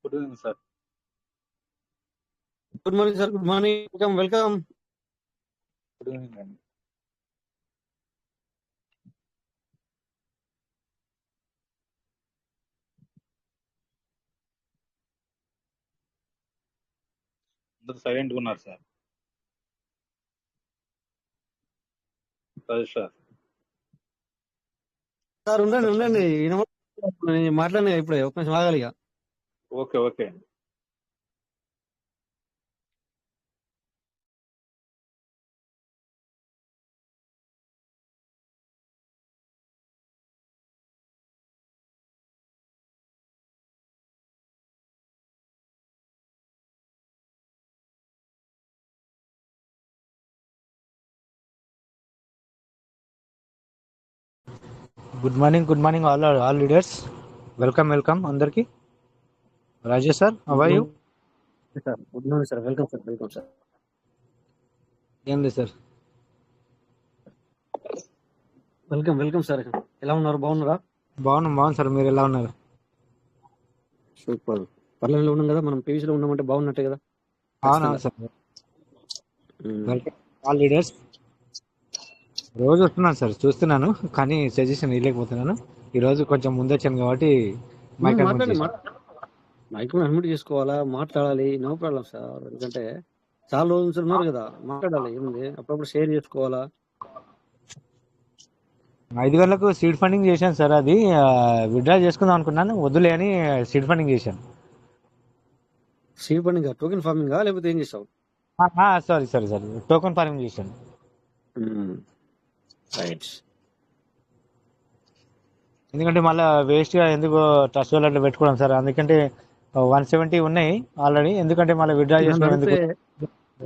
Good evening sir. Good morning sir. Good morning. Welcome. Good evening అండి. అందరూ సైలెంట్గా ఉన్నారు సార్. రాజేష్ సార్. సార్ ఉండండి. నేను మాట్లాడినా ఇప్పుడే, ఒక నిమిషం ఆగాలి ఇక. ఓకే ఓకే అండి. Good morning all leaders. Welcome అందరికి. Rajesh sir, how are you? Sir good morning sir. Welcome sir. ఏం లేదు సార్. Welcome sir. ఎలా ఉన్నారు? బాగున్నారా? బాగున్నాం సార్. మీరు ఎలా ఉన్నారు? సూపర్. పర్లేదు ఉన్నాం కదా, మనం పీవీసీలో ఉన్నామంటే బాగున్నట్టే కదా. అవునవును సార్. Welcome all leaders. రోజు వస్తున్నాను సార్, చూస్తున్నాను, కానీ సజెషన్ ఇవ్వలేకపోతున్నాను. ఈ రోజు కొంచెం ముందొచ్చాను కాబట్టి మైక్ అన్మ్యూట్ చేసుకోవాలా, మాట్లాడాలి. No problem sir. ఎందుకంటే చాలా రోజుల నుంచి ఉన్నారు కదా, మాట్లాడాలి. ఏముంది, అప్పుడప్పుడు షేర్ చేసుకోవాలా. 5 గంటలకు సీడ్ ఫండింగ్ చేశాను సార్. అది విత్డ్రా చేసుకుందాం అనుకున్నాను, వద్దులే అని సీడ్ ఫండింగ్ చేశాను. సీడ్ ఫండింగ్ టోకెన్ ఫార్మింగ్ లేకపోతే ఏం చేస్తావు? సారీ టోకెన్ ఫార్మింగ్ చేశాను. రైట్. ఎందుకంటే మళ్ళీ వేస్ట్గా ఎందుకు ట్రస్ట్ వాలెట్లో పెట్టుకోవడం సార్. అందుకంటే 170 ఉన్నాయి ఆల్రెడీ. ఎందుకంటే మళ్ళీ విత్డ్రా చేసుకోవడం ఎందుకు,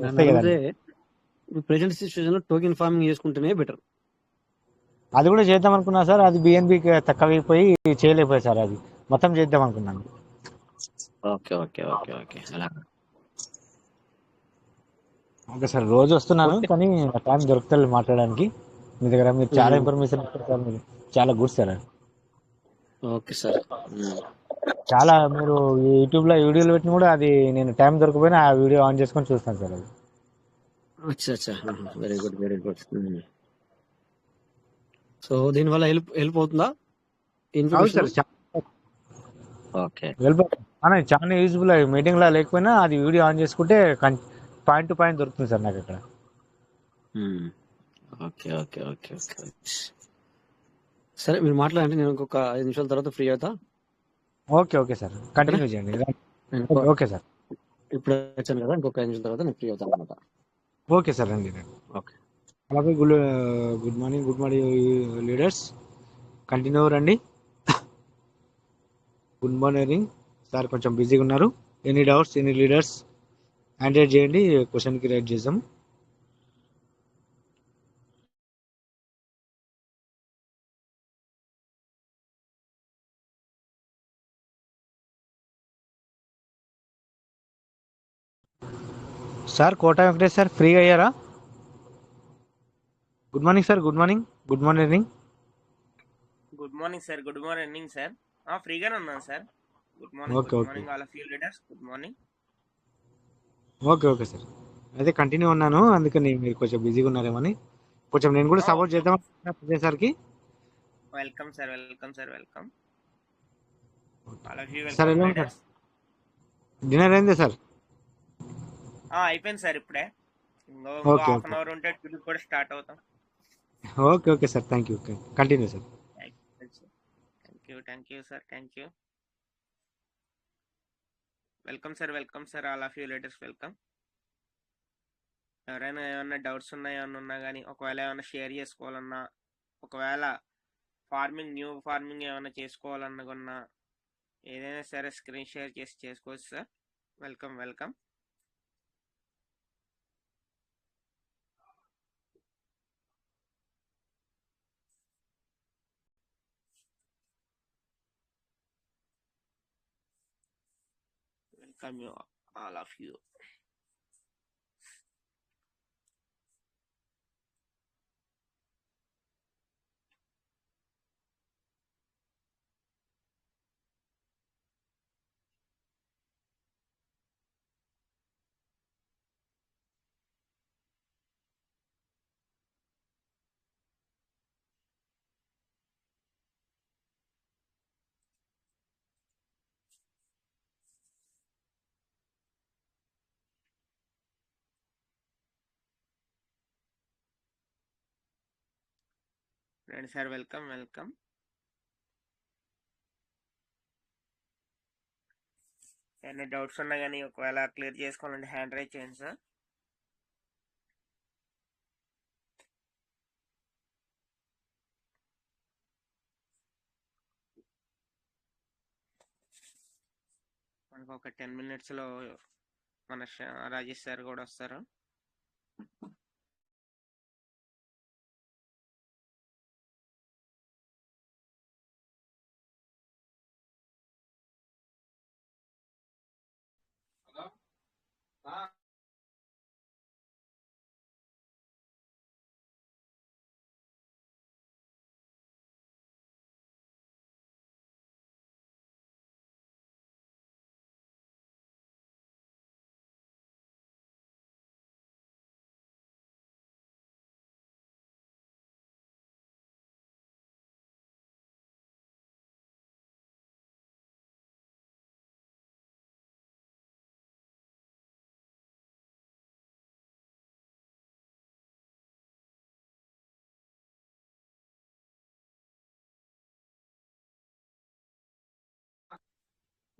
వస్తాయి కదండి. ప్రెజెంట్ సిచ్యువేషన్ లో టోకెన్ ఫార్మింగ్ చేసుకుంటేనే బెటర్. అది కూడా చేద్దాం అనుకున్నా సార్. అది బిఎన్బికి తక్కువైపోయి చేయలేకపోయి సార్. అది మొత్తం చేద్దాం అనుకున్నాను. Okay sir. రోజు వస్తున్నాను కానీ టైం దొరుకుతుంది మాట్లాడడానికి. మీ దగ్గర మీరు చాలా ఇన్ఫర్మేషన్ ఇస్తారు సార్. మీరు చాలా గుడ్ సార్. Okay sir. చాలా మీరు యూట్యూబ్లో వీడియోలు పెట్టిన కూడా అది నేను టైం దొరకపోయినా ఆ వీడియో ఆన్ చేసుకొని చూస్తాను సార్. అది అచ్చా. Very good. సో దీనివల్ల హెల్ప్ అవుతుందా? అవును సార్. ఓకే. చాలా యూజ్ఫుల్. మీటింగ్ లా లేకపోయినా అది వీడియో ఆన్ చేసుకుంటే పాయింట్ టు పాయింట్ దొరుకుతుంది సార్ నాకు ఇక్కడ. ఓకే. సరే, మీరు మాట్లాడండి. నేను ఇంకొక 5 నిమిషాల తర్వాత ఫ్రీ అవుతా. Okay sir. కంటిన్యూ చేయండి. Okay sir. ఇప్పుడు వచ్చాను కదా, ఇంకొక 5 నిమిషాల తర్వాత నేను ఫ్రీ అవుతాను అనమాట. Okay sir. రండి. ఓకే. అలాగే గుడ్ మార్నింగ్ లీడర్స్. కంటిన్యూ రండి. Good morning sir. కొంచెం బిజీగా ఉన్నారు. Any doubts, any leaders answer చేయండి. క్వశ్చన్కి రైట్ చేద్దాం. సార్ కోట వెంకటేష్ సార్, ఫ్రీగా అయ్యారా? Good morning sir. Good morning sir. Good morning sir. ఫ్రీగానే ఉన్నాను sir. Good morning all of you leaders. Good morning. Okay sir. అయితే కంటిన్యూ ఉన్నాను, అందుకని మీరు కొంచెం బిజీగా ఉన్నారేమని. కొంచెం నేను కూడా సపోర్ట్ చేద్దాం సార్కి. Welcome sir. All of you sir welcome ఎలా లీడర్స్. డిన్నర్ అయిందా సార్? అయిపోయింది సార్ ఇప్పుడే. ఇంకో హాఫ్ అన్ అవర్ ఉంటే ట్రిప్ కూడా స్టార్ట్ అవుతాం. Okay sir. Thank you. Continue sir. Thank you sir. Welcome sir. All of you leaders welcome. ఎవరైనా ఏమన్నా డౌట్స్ ఉన్నా కానీ, ఒకవేళ ఏమైనా షేర్ చేసుకోవాలన్నా, ఒకవేళ న్యూ ఫార్మింగ్ ఏమైనా చేసుకోవాలనుకున్నా, ఏదైనా సరే స్క్రీన్ షేర్ చేసి చేసుకోవచ్చు sir. Welcome. Welcome you all of you. రండి సార్, వెల్కమ్ వెల్కమ్. ఏమైనా డౌట్స్ ఉన్నా కానీ ఒకవేళ క్లియర్ చేసుకోవాలంటే హ్యాండ్ రైజ్ చేయండి సార్. మనకు ఒక 10 minutesలో మన రాజేష్ సార్ కూడా వస్తారు.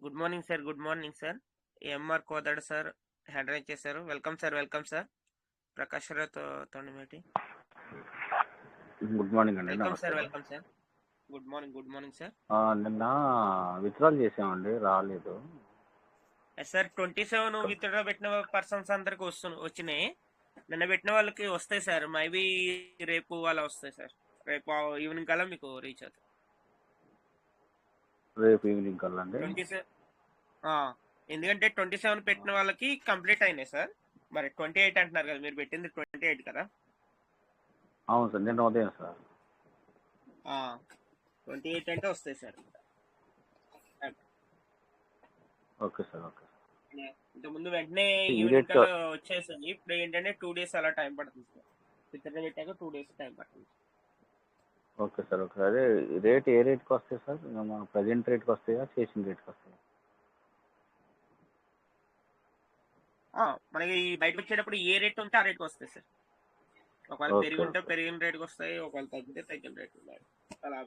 Good morning sir, good morning sir. M R Kodadu sir hand raise చేశారు. Welcome sir, welcome sir. Prakash రావుతో తోండిమేటి. గుడ్ మార్నింగ్ అండి. వెల్కమ్ సార్, నమస్తే. Welcome sir. Good morning, good morning sir. నిన్న విత్డ్రాల్ చేసామండి, రాలేదు. సార్ 27 విత్డ్రా పెట్టిన పర్సన్స్ అందరికి వచ్చినాయి. నిన్న పెట్టిన వాళ్ళకి వస్తాయి సార్. మేబీ రేపు అలా వస్తాయి సార్. రేపు ఈవినింగ్ కల్లా మీకు రీచ్ అవుతాయి. రేపు ఈవినింగ్ కల్లా అండి. 27 ఎందుకంటే 27 పెట్టిన వాళ్ళకి కంప్లీట్ అయినాయి సార్. మరి 28 అంటున్నారు కదా, మీరు పెట్టింది 28 కదా. అవును సార్, నిన్న ఉదయం సార్. 28 అంటే వస్తాయి సార్. Okay sir, okay. ఇంతకుముందు వెంటనే ఈ ఈవినింగ్ రేట్ కల్లా వచ్చేసింది. ఇప్పుడు ఏంటంటే 2 days అలా టైం పడుతుంది సార్. విత్డ్రా పెట్టాక 2 days టైం పడుతుంది. Okay sir, okay. అదే రేట్ ఏ రేట్కి వస్తాయి సార్? మన ప్రజెంట్ రేట్కి వస్తాయా, చేసిన రేట్కి వస్తాయా? మనకి బయట వచ్చేటప్పుడు ఏ రేట్ ఉంటే ఆ రేట్కి వస్తాయి సార్. ఒకవేళ ఓకే, పెరిగి ఉంటే ఓకే. పెరిగిన రేట్కి వస్తాయి, ఒకవేళ తగ్గితే తగ్గిన రేట్ ఉన్నాయి. అలా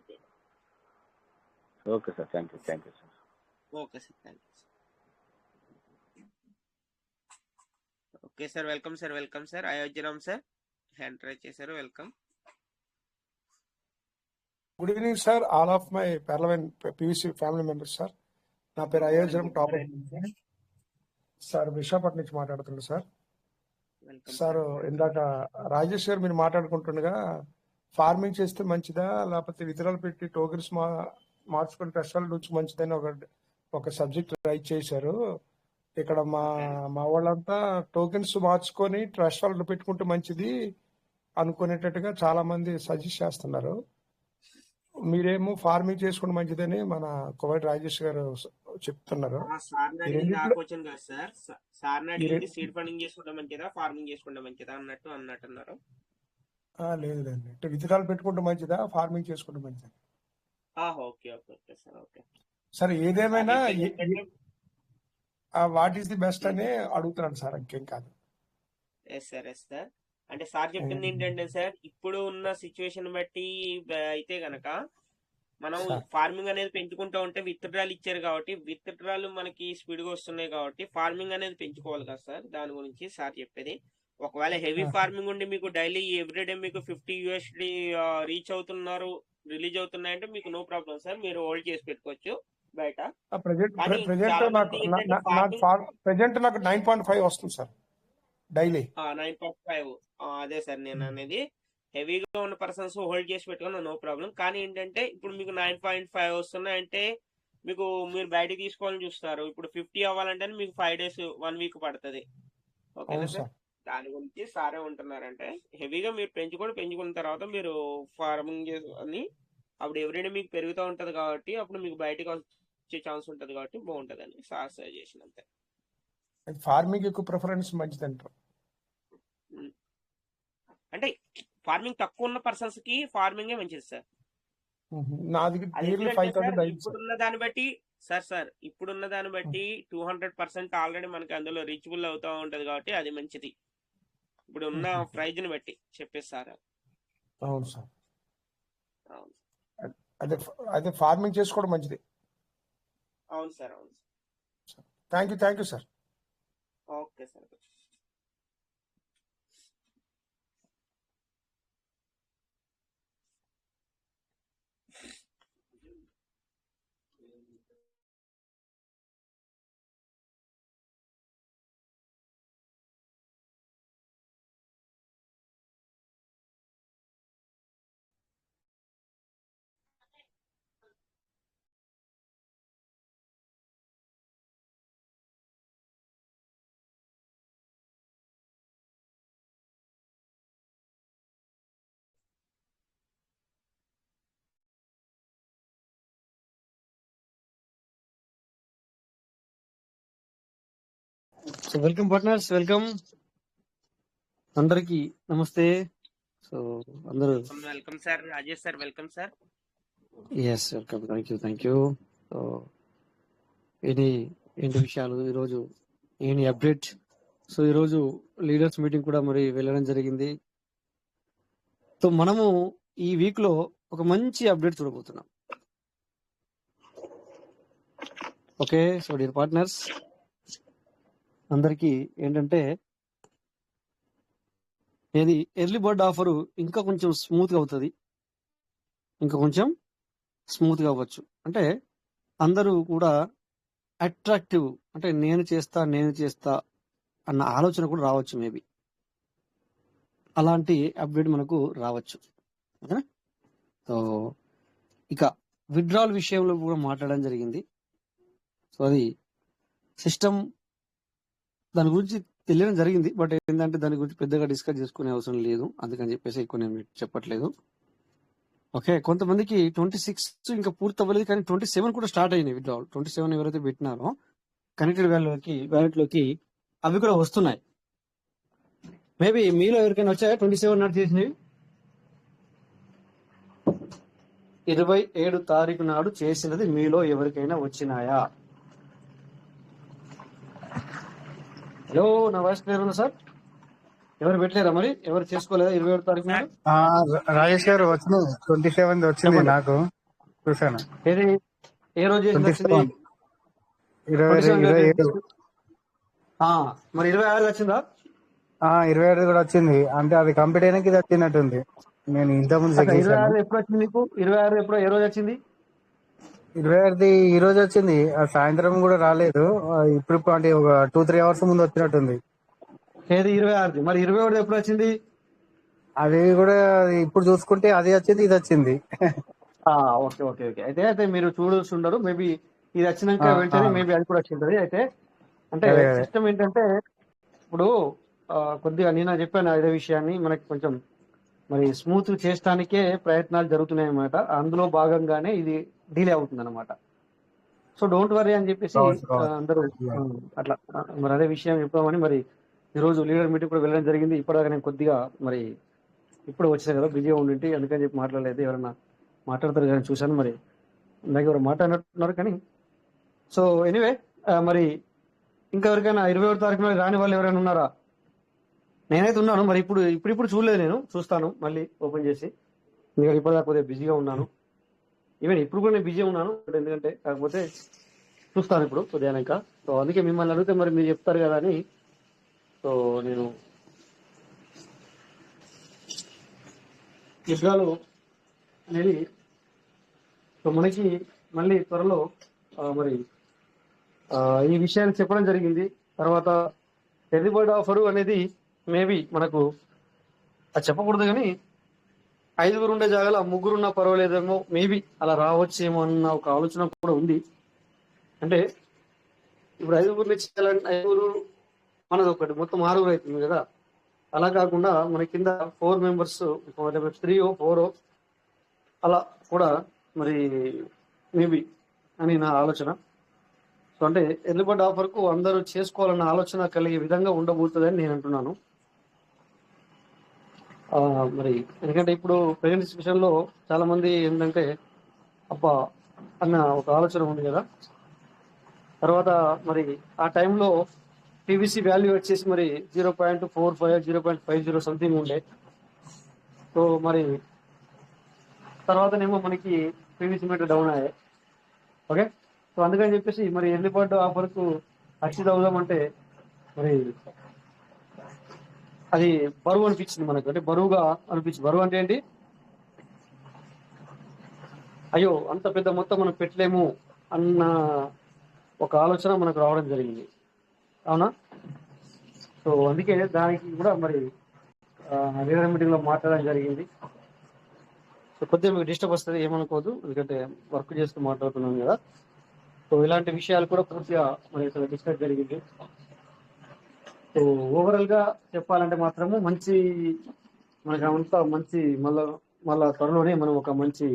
okay sir, thank you sir. Okay sir, thank you sir. Okay sir, welcome sir, welcome sir. Ayodhyaram sir hand raise చేశారు. Welcome. Good evening sir, all of my parliament PVC family members sir. నా పేరు Ayodhyaram, top sir, Visakhapatnam నుంచి మాట్లాడుతున్నాను sir. Welcome sir, ఇందాక రాజేష్ గారు మీరు మాట్లాడుకుంటుండగా farming చేస్తే మంచిదా లేకపోతే విత్తనాలు పెట్టి టోకెన్స్ మార్చుకుని ట్రస్టాల నుంచి మంచిదని ఒక సబ్జెక్ట్ రైట్ చేశారు. ఇక్కడ మా వాళ్ళంతా టోకెన్స్ మార్చుకొని ట్రస్ట్ వాళ్ళు పెట్టుకుంటే మంచిది అనుకునేటట్టుగా చాలా మంది సజెస్ట్ చేస్తున్నారు. మీరేమో ఫార్మింగ్ చేసుకుంటే మంచిదని మన కోవైట్ రాజేష్ గారు చెప్తున్నారు. సార్ ఈ రెండిట్లో కదా సార్, సార్ అడిగింది సీడ్ ఫండింగ్ చేసుకుంటే మంచిదా, ఫార్మింగ్ చేసుకుంటే మంచిదా అన్నట్టున్నారు. లేదండి, విత్తనాలు పెట్టుకుంటే మంచిదా, ఫార్మింగ్ చేసుకుంటే మంచిదా? Okay okay okay sir, okay సరే, ఏదేమైనా ఏంటంటే వాట్ ఈస్ ది బెస్ట్ అని అడుగుతున్నాను సార్, ఇంకేం కాదు. Yes sir, yes sir. అంటే సార్ చెప్పింది ఏంటంటే సార్, ఇప్పుడు ఉన్న సిచ్యువేషన్ బట్టి అయితే గనక మనం సార్ ఫార్మింగ్ అనేది పెంచుకుంటూ ఉంటే విత్డ్రాలు ఇచ్చారు కాబట్టి విత్డ్రాలు మనకి స్పీడ్ గా వస్తున్నాయి కాబట్టి ఫార్మింగ్ అనేది పెంచుకోవాలి కదా సార్. దాని గురించి సార్ చెప్పేది. ఒకవేళ హెవీ ఫార్మింగ్ ఉండి మీకు డైలీ ఎవ్రీడే మీకు 50 USD రీచ్ అవుతున్నారు, రిలీజ్ అవుతున్నాయంటే మీకు నో ప్రాబ్లం సార్, మీరు హోల్డ్ చేసి పెట్టుకోవచ్చు బయట. కానీ చాలా మంది ఏంటంటే ప్రెజెంట్ నాకు 9.5 వస్తుంది సార్ డైలీ. 9.5 అదే సార్ నేను అనేది. హెవీగా ఉన్న పర్సన్స్ హోల్డ్ చేసి పెట్టుకున్నా నో ప్రాబ్లం. కానీ ఏంటంటే ఇప్పుడు మీకు 9.5 వస్తున్నాయంటే మీకు మీరు బయటకు తీసుకోవాలని చూస్తారు. ఇప్పుడు 50 అవ్వాలంటే మీకు 5 days 1 week పడుతుంది. ఓకేనా అవును సార్? సార్. దాని గురించి సారే ఉంటున్నారంటే హెవీగా మీరు పెంచుకున్న తర్వాత మీరు ఫార్మింగ్ చేసుకొని అప్పుడు ఎవ్రీడే మీకు పెరుగుతూ ఉంటది కాబట్టి అప్పుడు మీకు బయటకు వచ్చే ఛాన్స్ ఉంటది కాబట్టి బాగుంటదని సార్ సజెషన్ అంతే. ఫార్మింగ్ ఎక్కువ ప్రిఫరెన్స్ మంచిది అంటారు. అంటే ఫార్మింగ్ తక్కువ ఉన్న పర్సన్స్ కి ఫార్మింగే మంచిది సార్. నాది అది నియర్లీ ఎందుకంటే 5,000 సార్ అయింది సార్. ఇప్పుడున్న దాన్ని బట్టి 200% ఆల్రెడీ మనకి అందులో రీచబుల్ అవుతా ఉంటది కాబట్టి అది మంచిది. ఇప్పుడు ఉన్న ప్రైజ్ ని బట్టి చెప్పేసి సార్. అవును సార్. అవును అదే అదే ఫార్మింగ్ చేసుకోవడం మంచిది. అవును సార్. అవును thank you sir. Okay sir. So welcome partners, welcome అందరికి నమస్తే. సో అందరూ welcome sir. Rajesh sir welcome sir. Yes welcome, thank you. So ఏంటి విషయాలు ఈరోజు, ఏంటి అప్డేట్? సో ఈరోజు లీడర్స్ మీటింగ్ కూడా మరి వెళ్ళడం జరిగింది. సో మనము ఈ వీక్ లో ఒక మంచి అప్డేట్ చూడబోతున్నాం. ఓకే, సో డియర్ పార్ట్నర్స్ అందరికి ఏంటంటే, ఏది ఎర్లీ బర్డ్ ఆఫర్ ఇంకా కొంచెం స్మూత్ గా అవుతుంది, ఇంకా కొంచెం స్మూత్ గా అవ్వచ్చు. అంటే అందరూ కూడా అట్రాక్టివ్, అంటే నేను చేస్తా అన్న ఆలోచన కూడా రావచ్చు. మేబీ అలాంటి అప్డేట్ మనకు రావచ్చు. ఓకేనా? సో ఇక విత్డ్రాల్ విషయంలో కూడా మాట్లాడడం జరిగింది. సో అది సిస్టమ్ దాని గురించి తెలియడం జరిగింది. బట్ ఏంటంటే దాని గురించి పెద్దగా డిస్కస్ చేసుకునే అవసరం లేదు, అందుకని చెప్పేసి ఎక్కువ నేను చెప్పట్లేదు. ఓకే, కొంతమందికి 26 ఇంకా పూర్తి అవ్వలేదు, కానీ 27 కూడా స్టార్ట్ అయినాయి విత్డ్రాల్. 27 ఎవరైతే పెట్టినారో కనెక్టెడ్ వ్యాలెట్ లోకి అవి కూడా వస్తున్నాయి. మేబీ మీలో ఎవరికైనా వచ్చాయా 27 నాడు చేసినవి? 27 తారీఖు నాడు చేసినది మీలో ఎవరికైనా వచ్చినాయా? హలో, నా వాయిస్ క్లియర్ ఉందా సార్? ఎవరు పెట్టలేరా మరి? ఎవరు చేసుకోలేదా 27 తారీఖు నాడు? రాజేష్ గారు వచ్చింది 27 వచ్చింది. చెప్పండి. నాకు చూసాను. ఏది ఏ రోజు చేసింది వచ్చింది? 27 మరి 26 వచ్చిందా? 27 కూడా వచ్చింది. అంటే అది కంప్లీట్ అయినాక ఇది వచ్చినట్టుంది. నేను ఇంతకుముందు చెక్ చేశాను. 26 ఎప్పుడు వచ్చింది నీకు? 26 ఎప్పుడు, ఏ రోజు వచ్చింది? 27 ఈ రోజు వచ్చింది. ఆ సాయంత్రం కూడా రాలేదు. ఇప్పుడు అంటే ఒక 2-3 అవర్స్ ముందు వచ్చినట్టుంది. ఏది 26? మరి 27 ఎప్పుడు వచ్చింది? అది కూడా ఇప్పుడు చూసుకుంటే అది వచ్చింది, ఇది వచ్చింది. Okay okay okay. అయితే మీరు చూడొస్తుండరు. మేబీ ఇది వచ్చినాక వెంటనే మేబీ అది కూడా వచ్చింటది. అయితే అంటే అదే. సిస్టమ్ ఏంటంటే, ఇప్పుడు కొద్దిగా నేను చెప్పాను అదే విషయాన్ని, మనకి కొంచెం మరి స్మూత్ చేయడానికే ప్రయత్నాలు జరుగుతున్నాయి అన్నమాట. అందులో భాగంగానే ఇది డిలే అవుతుంది అనమాట. సో డోంట్ వరీ అని చెప్పేసి అందరూ అట్లా మరి అదే విషయం చెప్పామని మరి ఈరోజు లీడర్ మీటింగ్ కూడా వెళ్ళడం జరిగింది. ఇప్పటిదాకా నేను కొద్దిగా మరి ఇప్పుడు వచ్చాను కదా, బిజీగా ఉండింటి, అందుకని చెప్పి మాట్లాడలేదు. ఎవరన్నా మాట్లాడతారు కానీ చూశాను, మరి ఇందాక ఎవరు మాట్లాడినట్టున్నారు కానీ. సో ఎనీవే, మరి ఇంకా ఎవరికైనా 27 తారీఖు నాడు రాని వాళ్ళు ఎవరైనా ఉన్నారా? నేనైతే ఉన్నాను. మరి ఇప్పుడు చూడలేదు, నేను చూస్తాను మళ్ళీ ఓపెన్ చేసి. ఎందుకంటే ఇప్పటిదాకా కొద్దిగా బిజీగా ఉన్నాను. ఈవెన్ ఇప్పుడు కూడా నేను బిజీగా ఉన్నాను, ఎందుకంటే కాకపోతే చూస్తాను ఇప్పుడు కొద్దిగా ఇంకా. సో అందుకే మిమ్మల్ని అడిగితే మరి మీరు చెప్తారు కదా అని. సో నేను విగ్రహాలు అనేది సో మనకి మళ్ళీ త్వరలో మరి ఈ విషయాన్ని చెప్పడం జరిగింది. తర్వాత ఎర్లీ బర్డ్ ఆఫర్ అనేది మేబీ మనకు అది చెప్పకూడదు కానీ 5 ఉండే జాగాలో 3 ఉన్నా పర్వాలేదేమో, మేబీ అలా రావచ్చేమో అన్న ఒక ఆలోచన కూడా ఉంది. అంటే ఇప్పుడు 5 ఇచ్చేయాలంటే 5 మనది ఒకటి, మొత్తం 6 అవుతుంది కదా. అలా కాకుండా మన కింద 4 మెంబర్స్ 3 or 4 అలా కూడా మరి మేబీ అని నా ఆలోచన. సో అంటే ఎర్లీ బర్డ్ ఆఫర్ కు అందరూ చేసుకోవాలన్న ఆలోచన కలిగే విధంగా ఉండబోతుందని నేను అంటున్నాను. మరి ఎందుకంటే ఇప్పుడు ప్రెగ్నెన్సీ సిచ్యువేషన్లో చాలా మంది ఏంటంటే అబ్బా అన్న ఒక ఆలోచన ఉంది కదా. తర్వాత మరి ఆ టైంలో పీవీసీ వాల్యూ వచ్చేసి మరి 0.45 0.50 సంథింగ్ ఉండే. సో మరి తర్వాతనేమో మనకి పీవీసీ మీటర్ డౌన్ అయ్యాయి. ఓకే, సో అందుకని చెప్పేసి మరి ఎర్లీ బర్డ్ ఆఫర్కు అక్షిత అవుదామంటే మరి అది బరువు అనిపించింది మనకు, అంటే బరువుగా అనిపించింది. బరువు అంటే ఏంటి, అయ్యో అంత పెద్ద మొత్తం మనం పెట్టలేము అన్న ఒక ఆలోచన మనకు రావడం జరిగింది. అవునా? సో అందుకే దానికి కూడా మరి లీడర్ మీటింగ్ లో మాట్లాడడం జరిగింది. సో కొద్దిగా మీకు డిస్టర్బ్ వస్తుంది, ఏమనుకోదు, ఎందుకంటే వర్క్ చేస్తూ మాట్లాడుతున్నాం కదా. సో ఇలాంటి విషయాలు కూడా పూర్తిగా మరి ఇక్కడ డిస్కస్ జరిగింది. సో ఓవరాల్ గా చెప్పాలంటే మాత్రము మంచి మనకి అంతా మంచి మళ్ళా త్వరలోనే మనం ఒక మంచి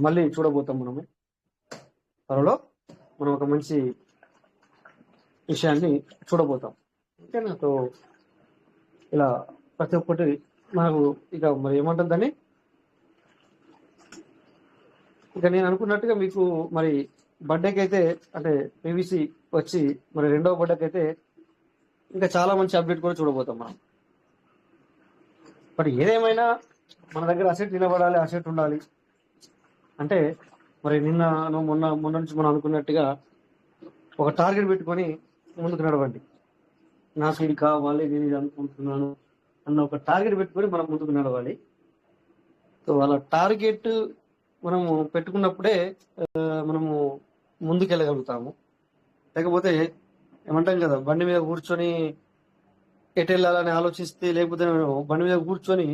మళ్ళీ చూడబోతాం. త్వరలో మనం ఒక మంచి విషయాన్ని చూడబోతాం. ఓకేనా? సో ఇలా ప్రతి ఒక్కటి మనకు ఇక మరి ఏమంటుంది దాన్ని, ఇక నేను అనుకున్నట్టుగా మీకు మరి బర్త్డేకి అయితే అంటే పీవీసీ వచ్చి మరి రెండవ బర్త్డేకి అయితే ఇంకా చాలా మంచి అప్డేట్ కూడా చూడబోతాం మనం. బట్ ఏదేమైనా మన దగ్గర అసెట్ నిలబడాలి, అసెట్ ఉండాలి. అంటే మరి మొన్న నుంచి మనం అనుకున్నట్టుగా ఒక టార్గెట్ పెట్టుకొని ముందుకు నడవండి. నాకు ఇది కావాలి, నేను ఇది అనుకుంటున్నాను అన్న ఒక టార్గెట్ పెట్టుకొని మనం ముందుకు నడవాలి. సో అలా టార్గెట్ మనము పెట్టుకున్నప్పుడే మనము ముందుకెళ్ళగలుగుతాము. లేకపోతే ఏమంటాం కదా, బండి మీద కూర్చొని ఎటు వెళ్ళాలని ఆలోచిస్తే, లేకపోతే బండి మీద కూర్చొని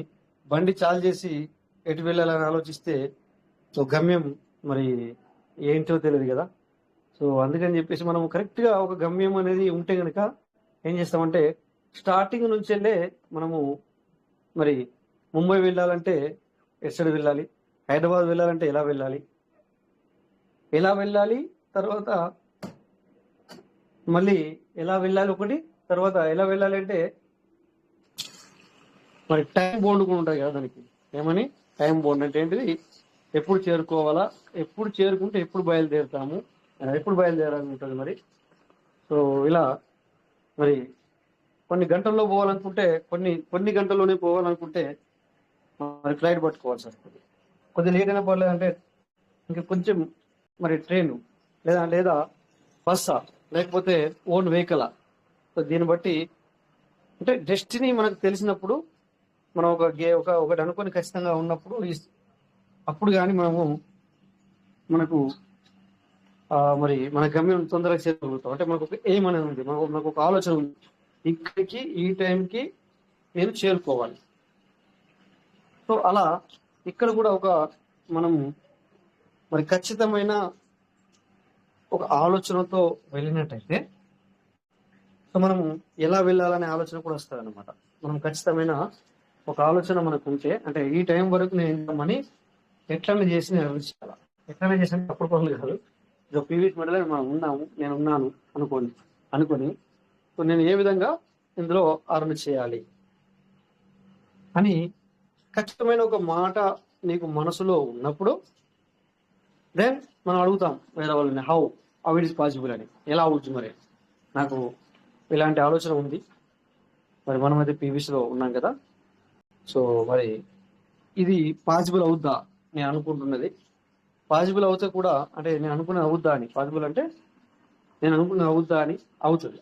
బండి చాలు చేసి ఎటు వెళ్ళాలని ఆలోచిస్తే సో గమ్యం మరి ఏంటో తెలియదు కదా. సో అందుకని చెప్పేసి మనం కరెక్ట్గా ఒక గమ్యం అనేది ఉంటే కనుక ఏం చేస్తామంటే స్టార్టింగ్ నుంచి వెళ్ళే మనము మరి ముంబై వెళ్ళాలంటే ఎటు సైడ్ వెళ్ళాలి, హైదరాబాద్ వెళ్ళాలంటే ఎలా వెళ్ళాలి, తర్వాత మళ్ళీ ఎలా వెళ్ళాలి ఒకటి, తర్వాత ఎలా వెళ్ళాలి అంటే మరి టైం బౌండ్ కూడా ఉంటుంది కదా దానికి. ఏమని టైం బౌండ్ అంటే ఏంటిది, ఎప్పుడు చేరుకోవాలా, ఎప్పుడు చేరుకుంటే ఎప్పుడు బయలుదేరుతాము, ఎప్పుడు బయలుదేరాలి ఉంటుంది మరి. సో ఇలా మరి కొన్ని గంటల్లో పోవాలనుకుంటే కొన్ని గంటల్లోనే పోవాలనుకుంటే మరి ఫ్లైట్ పట్టుకోవాల్సి వస్తుంది. కొద్దిగా లేట్ అయినా పర్లేదు అంటే ఇంకా కొంచెం మరి ట్రైన్ లేదా బస్సా లేకపోతే ఓన్ వెహికలా. సో దీన్ని బట్టి అంటే డెస్టినీ మనకు తెలిసినప్పుడు మనం ఒకటి అనుకొని ఖచ్చితంగా ఉన్నప్పుడు అప్పుడు కానీ మనకు మరి మన గమ్యం తొందరగా చేరుకోగలుగుతాం. అంటే మనకు ఒక ఎయిమ్ అనేది ఉంది, మనకు ఒక ఆలోచన ఉంది, ఇక్కడికి ఈ టైంకి నేను చేరుకోవాలి. సో అలా ఇక్కడ కూడా మనం మరి ఖచ్చితమైన ఒక ఆలోచనతో వెళ్ళినట్టయితే సో మనం ఎలా వెళ్ళాలనే ఆలోచన కూడా వస్తుంది అనమాట. మనం ఖచ్చితమైన ఒక ఆలోచన మనకు ఉంటే, అంటే ఈ టైం వరకు నేను ఎట్లనే చేసి నేను చేయాలి, ఎట్లనే చేసి అప్పుడు పనులు కాదు. ఇదో పీవీసీ మెడలో నేను ఉన్నాను అనుకొని సో నేను ఏ విధంగా ఇందులో అర్న్ చేయాలి అని ఖచ్చితమైన ఒక మాట నీకు మనసులో ఉన్నప్పుడు దెన్ మనం అడుగుతాం వేరే వాళ్ళని, హౌ ఇట్ ఈస్ పాసిబుల్ అని. ఎలా అవ్వచ్చు మరి, నాకు ఇలాంటి ఆలోచన ఉంది, మరి మనమైతే పీవీసీలో ఉన్నాం కదా, సో మరి ఇది పాసిబుల్ అవుద్దా, నేను అనుకుంటున్నది పాసిబుల్ అవుతే కూడా, అంటే నేను అనుకున్నది అవుద్దా అని, పాసిబుల్ అంటే నేను అనుకున్నది అవుద్దా అని.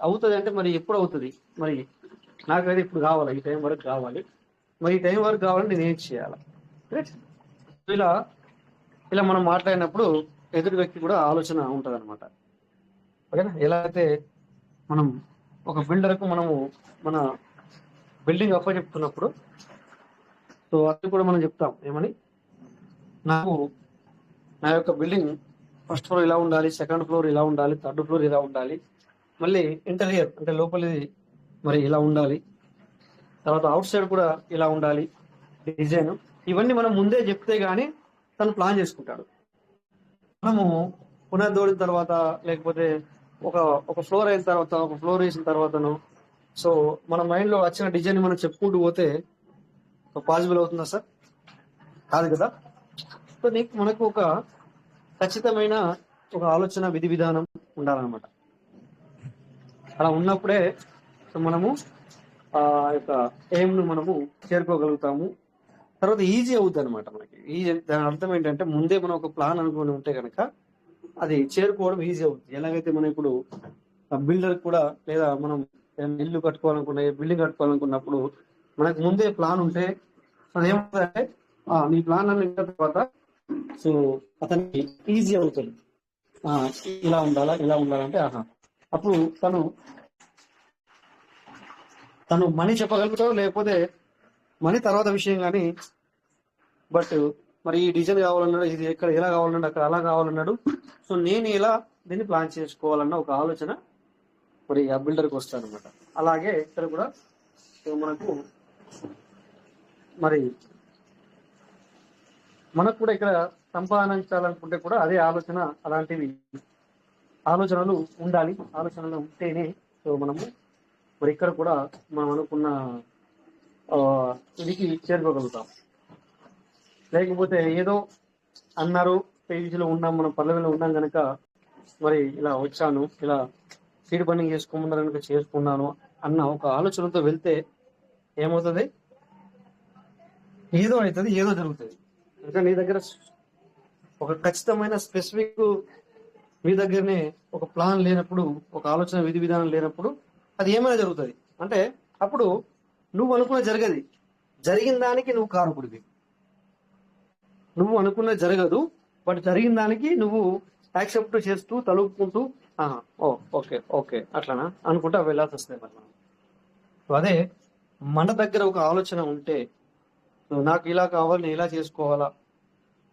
అవుతుంది అంటే మరి ఎప్పుడు అవుతుంది, మరి నాకైతే ఇప్పుడు కావాలి, ఈ టైం వరకు కావాలి, మరి ఈ టైం వరకు కావాలంటే నేను ఏం చేయాలి. ఇలా మనం మాట్లాడినప్పుడు ఎదుటి వ్యక్తి కూడా ఆలోచన ఉంటుంది అనమాట. ఓకేనా? ఎలా అయితే మనం ఒక బిల్డర్కు మన బిల్డింగ్ అప్పచెప్తున్నప్పుడు సో అది కూడా మనం చెప్తాం ఏమని, నా యొక్క బిల్డింగ్ ఫస్ట్ ఫ్లోర్ ఇలా ఉండాలి, సెకండ్ ఫ్లోర్ ఇలా ఉండాలి, థర్డ్ ఫ్లోర్ ఇలా ఉండాలి, మళ్ళీ ఇంటీరియర్ అంటే లోపలిది మరి ఇలా ఉండాలి, తర్వాత అవుట్ సైడ్ కూడా ఇలా ఉండాలి డిజైన్. ఇవన్నీ మనం ముందే చెప్తే గానీ తను ప్లాన్ చేసుకుంటాడు. మనము పునర్దోడిన తర్వాత లేకపోతే ఒక ఫ్లోర్ అయిన తర్వాత, ఒక ఫ్లోర్ వేసిన తర్వాతను సో మన మైండ్ లో వచ్చిన డిజైన్ మనం చెప్పుకుంటూ పోతే పాసిబుల్ అవుతుందా సార్? కాదు కదా. సో మనకు ఒక ఖచ్చితమైన ఒక ఆలోచన విధి విధానం ఉండాలన్నమాట. అలా ఉన్నప్పుడే సో మనము ఆ యొక్క ఎయిమ్ ను మనము చేరుకోగలుగుతాము. తర్వాత ఈజీ అవుతుంది అనమాట మనకి. ఈజీ దాని అర్థం ఏంటంటే ముందే మనం ఒక ప్లాన్ అనుకుని ఉంటే కనుక అది చేరుకోవడం ఈజీ అవుతుంది. ఎలాగైతే మనం ఇప్పుడు బిల్డర్ కూడా లేదా మనం ఏదైనా ఇల్లు కట్టుకోవాలనుకున్న బిల్డింగ్ కట్టుకోవాలనుకున్నప్పుడు మనకు ముందే ప్లాన్ ఉంటే అది ఏమవుతుందంటే నీ ప్లాన్ అన్న తర్వాత సో అతనికి ఈజీ అవుతుంది. ఇలా ఉండాలా ఇలా ఉండాలంటే అప్పుడు తను మనీ చెప్పగలుగుతాడు, లేకపోతే మనీ తర్వాత విషయం. కానీ బట్ మరి ఈ డిజైన్ కావాలన్నాడు, ఇది ఎక్కడ ఎలా కావాలన్నాడు, అక్కడ అలా కావాలన్నాడు. సో నేను ఇలా దీన్ని ప్లాన్ చేసుకోవాలన్న ఒక ఆలోచన మరి ఆ బిల్డర్కి వస్తానమాట. అలాగే ఇక్కడ కూడా మనకు మరి మనకు కూడా ఇక్కడ సంపాదించాలనుకుంటే కూడా అదే ఆలోచన, అలాంటివి ఆలోచనలు ఉండాలి. ఆలోచనలు ఉంటేనే సో మనము మరి ఇక్కడ కూడా మనం అనుకున్న ఇదికి చేరుకోగలుగుతాం. లేకపోతే ఏదో అన్నారు, పేజీలో ఉన్నాం, మనం పల్లవిలో ఉన్నాం కనుక మరి ఇలా వచ్చాను, ఇలా సీడ్ బండింగ్ చేసుకోమన్నారు కనుక చేసుకున్నాను అన్న ఒక ఆలోచనతో వెళ్తే ఏమవుతుంది, ఏదో అవుతుంది, ఏదో జరుగుతుంది. ఇంకా నీ దగ్గర ఒక ఖచ్చితమైన స్పెసిఫిక్ మీ దగ్గరనే ఒక ప్లాన్ లేనప్పుడు, ఒక ఆలోచన విధి విధానం లేనప్పుడు అది ఏమైనా జరుగుతుంది. అంటే అప్పుడు నువ్వు అనుకున్న జరగదు, జరిగిన దానికి నువ్వు కారకుడివి. నువ్వు అనుకున్న జరగదు, బట్ జరిగిన దానికి నువ్వు యాక్సెప్ట్ చేస్తూ తలుపుకుంటూ ఓకే ఓకే అట్లానా అనుకుంటా వెళ్ళాల్సి వస్తుంది. మరి అదే మన దగ్గర ఒక ఆలోచన ఉంటే నాకు ఇలా కావాలి, నేను ఇలా చేసుకోవాలా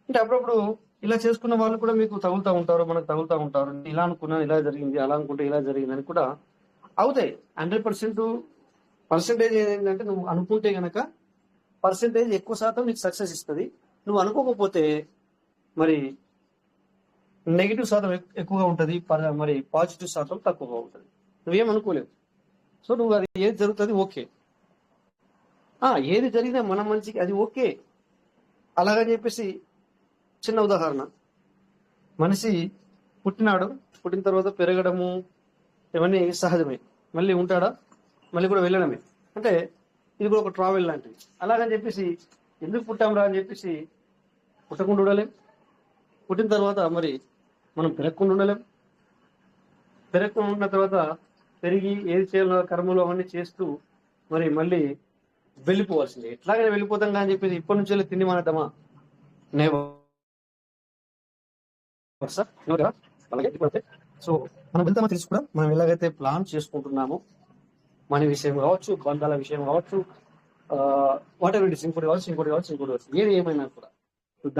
అంటే అప్పుడప్పుడు ఇలా చేసుకున్న వాళ్ళు కూడా మీకు తగులుతూ ఉంటారు, మనకు తగులుతూ ఉంటారు. ఇలా అనుకున్నాను ఇలా జరిగింది, అలా అనుకుంటే ఇలా జరిగింది అని కూడా అవుతాయి. 100% పర్సెంటేజ్ ఏంటంటే నువ్వు అనుకుంటే గనక పర్సెంటేజ్ ఎక్కువ శాతం నీకు సక్సెస్ ఇస్తుంది. నువ్వు అనుకోకపోతే మరి నెగిటివ్ శాతం ఎక్కువగా ఉంటుంది, మరి పాజిటివ్ శాతం తక్కువగా ఉంటుంది. నువ్వేం అనుకోలేవు. సో నువ్వు అది ఏది జరుగుతుంది ఓకే, ఏది జరిగినా మన మంచికి అది ఓకే. అలాగని చెప్పేసి చిన్న ఉదాహరణ, మనిషి పుట్టినాడు, పుట్టిన తర్వాత పెరగడము ఇవన్నీ సహజమే. మళ్ళీ ఉంటాడా, మళ్ళీ కూడా వెళ్ళడమే. అంటే ఇది కూడా ఒక ట్రావెల్ లాంటిది. అలాగని చెప్పేసి ఎందుకు పుట్టాంరా అని చెప్పేసి పుట్టకుండా ఉండలేం. పుట్టిన తర్వాత మరి మనం పెరగకుండా ఉండలేం. పెరగకుండా ఉన్న తర్వాత పెరిగి ఏది చేయాలో కర్మలు అవన్నీ చేస్తూ మరి మళ్ళీ వెళ్ళిపోవాల్సిందే. ఎట్లాగైనా వెళ్ళిపోతాం కానీ చెప్పేసి ఇప్పటి నుంచి వెళ్ళి తిండి మానేద్దామా? సో మనం వెళ్తామో తెలుసు కూడా మనం ఎలాగైతే ప్లాన్ చేసుకుంటున్నామో మన విషయం కావచ్చు, బంధాల విషయం కావచ్చు, వాట్ ఎవర్ ఇట్ ఇస్, ఇంకోటి కావచ్చు, ఏది ఏమైనా కూడా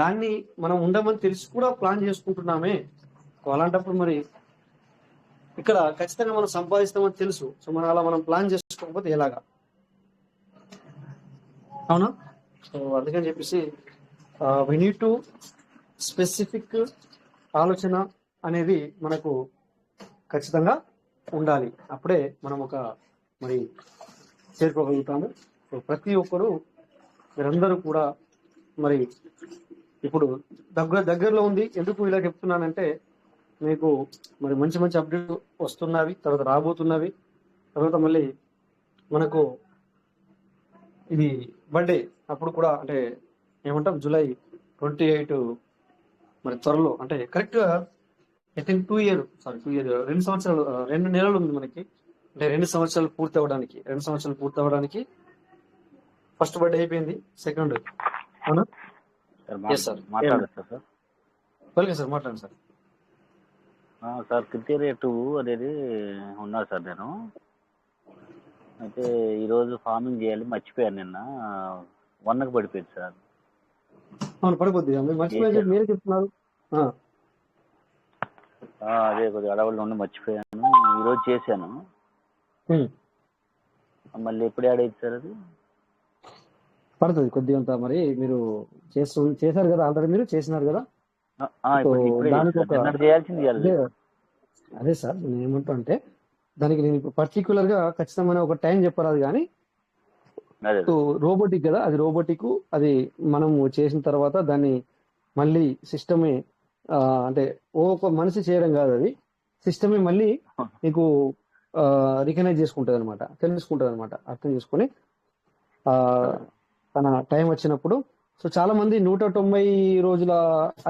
దాన్ని మనం ఉండమని తెలిసి కూడా ప్లాన్ చేసుకుంటున్నామే. అలాంటప్పుడు మరి ఇక్కడ ఖచ్చితంగా మనం సంపాదిస్తామని తెలుసు. సో మనం అలా మనం ప్లాన్ చేసుకోకపోతే ఎలాగా, అవునా? సో అందుకని చెప్పేసి వి నీడ్ టు స్పెసిఫిక్ ఆలోచన అనేది మనకు ఖచ్చితంగా ఉండాలి. అప్పుడే మనం ఒక మరి చేరుకోగలుగుతాము. సో ప్రతి ఒక్కరు మీరందరూ కూడా మరి ఇప్పుడు దగ్గరలో ఉంది. ఎందుకు ఇలా చెప్తున్నానంటే మీకు మరి మంచి మంచి అప్డేట్ వస్తున్నవి, తర్వాత రాబోతున్నవి. తర్వాత మళ్ళీ మనకు ఇది బర్త్డే అప్పుడు కూడా అంటే ఏమంటాం జూలై 28 మరి త్వరలో అంటే కరెక్ట్గా ఐ థింక్ 2 years 2 సంవత్సరాలు 2 నెలలు ఉంది మనకి. అంటే 2 సంవత్సరాలు పూర్తి అవ్వడానికి ఫస్ట్ బర్త్డే అయిపోయింది, సెకండ్ అవునా? సార్ మాట్లాడచ్చు సార్. వెల్కమ్ సార్, మాట్లాడండి సార్. సార్ క్రిటీరియా 2 అనేది ఉన్నాను సార్. నేను అయితే ఈరోజు ఫార్మింగ్ చేయాలి మర్చిపోయాను. నిన్న 1కి పడిపోయింది సార్. అవును పడిపోద్ది, మర్చిపోయారు మీరే చెప్తున్నారు. అదే కొద్దిగా అడవుల్లో ఉండి మర్చిపోయాను. ఈరోజు చేశాను, మళ్ళీ ఎప్పుడు యాడ్ అయింది సార్? అది పడుతుంది కొద్దిగా అంతా. మరి మీరు చేశారు కదా, ఆల్రెడీ మీరు చేసినారు కదా. అదే సార్ నేను ఏమంటా అంటే దానికి నేను ఇప్పుడు పర్టికులర్ గా ఖచ్చితమైన ఒక టైం చెప్పరాదు. కానీ రోబోటిక్ కదా, అది రోబోటిక్. అది మనం చేసిన తర్వాత దాన్ని మళ్ళీ సిస్టమే అంటే ఒక మనిషి చేయడం కాదు, అది సిస్టమే మళ్ళీ మీకు రికగ్నైజ్ చేసుకుంటుంది అనమాట, తెలుసుకుంటుంది అనమాట. అర్థం చేసుకొని తన టైం వచ్చినప్పుడు సో చాలా మంది 190 రోజుల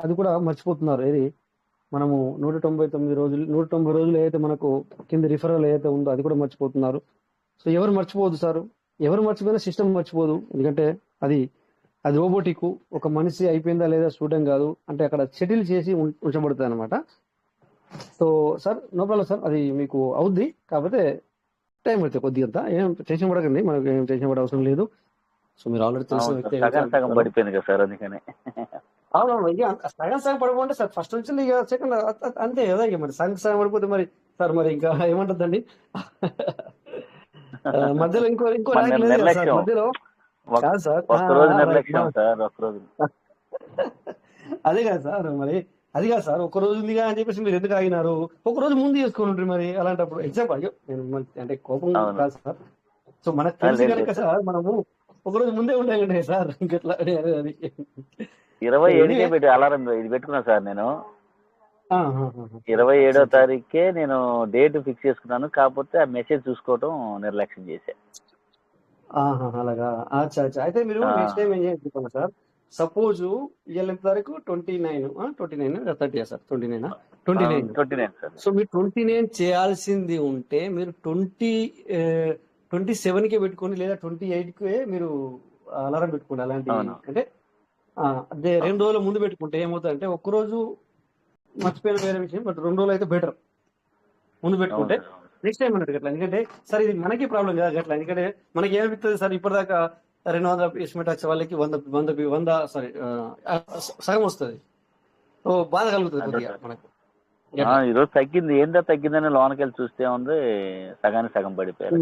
అది కూడా మర్చిపోతున్నారు. ఏది మనము 190 రోజులు ఏదైతే మనకు కింద రిఫరల్ ఏదైతే ఉందో అది కూడా మర్చిపోతున్నారు. సో ఎవరు మర్చిపోదు సార్, ఎవరు మర్చిపోయినా సిస్టమ్ మర్చిపోదు. ఎందుకంటే అది అది రోబోటిక్, ఒక మనిషి అయిపోయిందా లేదా చూడడం కాదు, అంటే అక్కడ సెటిల్ చేసి ఉంచబడుతుంది అనమాట. So sir no problem sir, అది మీకు అవుద్ది, కాకపోతే టైం పడుతుంది కొద్దిగా. ఏం టెన్షన్ పడకండి, మనకు ఏం టెన్షన్ పడే అవసరం లేదు. సో మీరు ఆల్రెడీ తెలిసిన అవును సార్, వ్యక్తి సగం సగం పడిపోయింది కదా సార్, అందుకని. అవునవును. ఇక సగం సగం పడిపోతే సార్ ఫస్ట్ నుంచి ఇక సెకండ్ అంతే కదా. ఇక మరి సగం సగం పడిపోతే మరి సార్ మరి ఇంకా ఏమంటుందండి. మధ్యలో ఇంకో మన ర్యాంక్ లేదు కదా సార్ నిర్లక్ష్యం, మధ్యలో. కాదు సార్, ఒక్కరోజు రైట్. నిర్లక్ష్యం సార్, ఒక్కరోజు. అదే కాదు సార్, మరి అది కాదు సార్, ఒక రోజు ఉందిగా అని చెప్పేసి మీరు ఎందుకు ఆగినారు? ఒక రోజు ముందు చేసుకోని ఉంటారు మరి. అలాంటప్పుడు ఎగ్జాంపుల్, అయ్యో నేను అంటే కోపం అవును. కాదు సార్. సో మనకు తెలిసి లేదు కనుక లేదు. సార్ మనము ఒక రోజు ముందే ఉండే సార్ ఇంకట్లా అది 27కే పెట్టి అలారం ఇది పెట్టుకున్నా సార్ నేను. 27వ తారీఖుకే నేను డేట్ ఫిక్స్ చేసుకున్నాను, కాకపోతే ఆ మెసేజ్ చూసుకోవటం నిర్లక్ష్యం చేశా. అలాగా. అచ్చా అచ్చా. అయితే మీరు ఆ, నెక్స్ట్ టైం ఏం చేయాలి సార్, సపోజ్ ఇవాళ ఎంత తారీఖు 29 30 సార్, 29 29 సార్. సో మీరు 29 చేయాల్సింది ఉంటే మీరు 27కే పెట్టుకోండి, లేదా 28కే మీరు అలారం పెట్టుకోండి. అలాంటి అవును అంటే అదే 2 రోజుల ముందు పెట్టుకుంటే ఏమవుతుందంటే ఒక్కరోజు మర్చిపోయిన వేరే విషయం, బట్ 2 రోజులు అయితే బెటర్ ముందు అవును పెట్టుకుంటే సార్. నెక్స్ట్ టైం అన్నట్టు అట్లా. ఎందుకంటే సార్ ఇది మనకి ప్రాబ్లం కాదు అట్లా, ఎందుకంటే మనకి ఏమనిపిస్తుంది సార్, ఇప్పటిదాకా 200 ఎస్టిమేట్ వచ్చే వాళ్ళకి 100 సారీ సగం వస్తుంది. సో బాధ కలుగుతుంది అదే కొద్దిగా సార్. మనకు ఎట్లా. ఈరోజు తగ్గింది, ఏందో తగ్గిందని లోనకి వెళ్ళి చూస్తే ఉంది సగానికి సగం పడిపోయారు.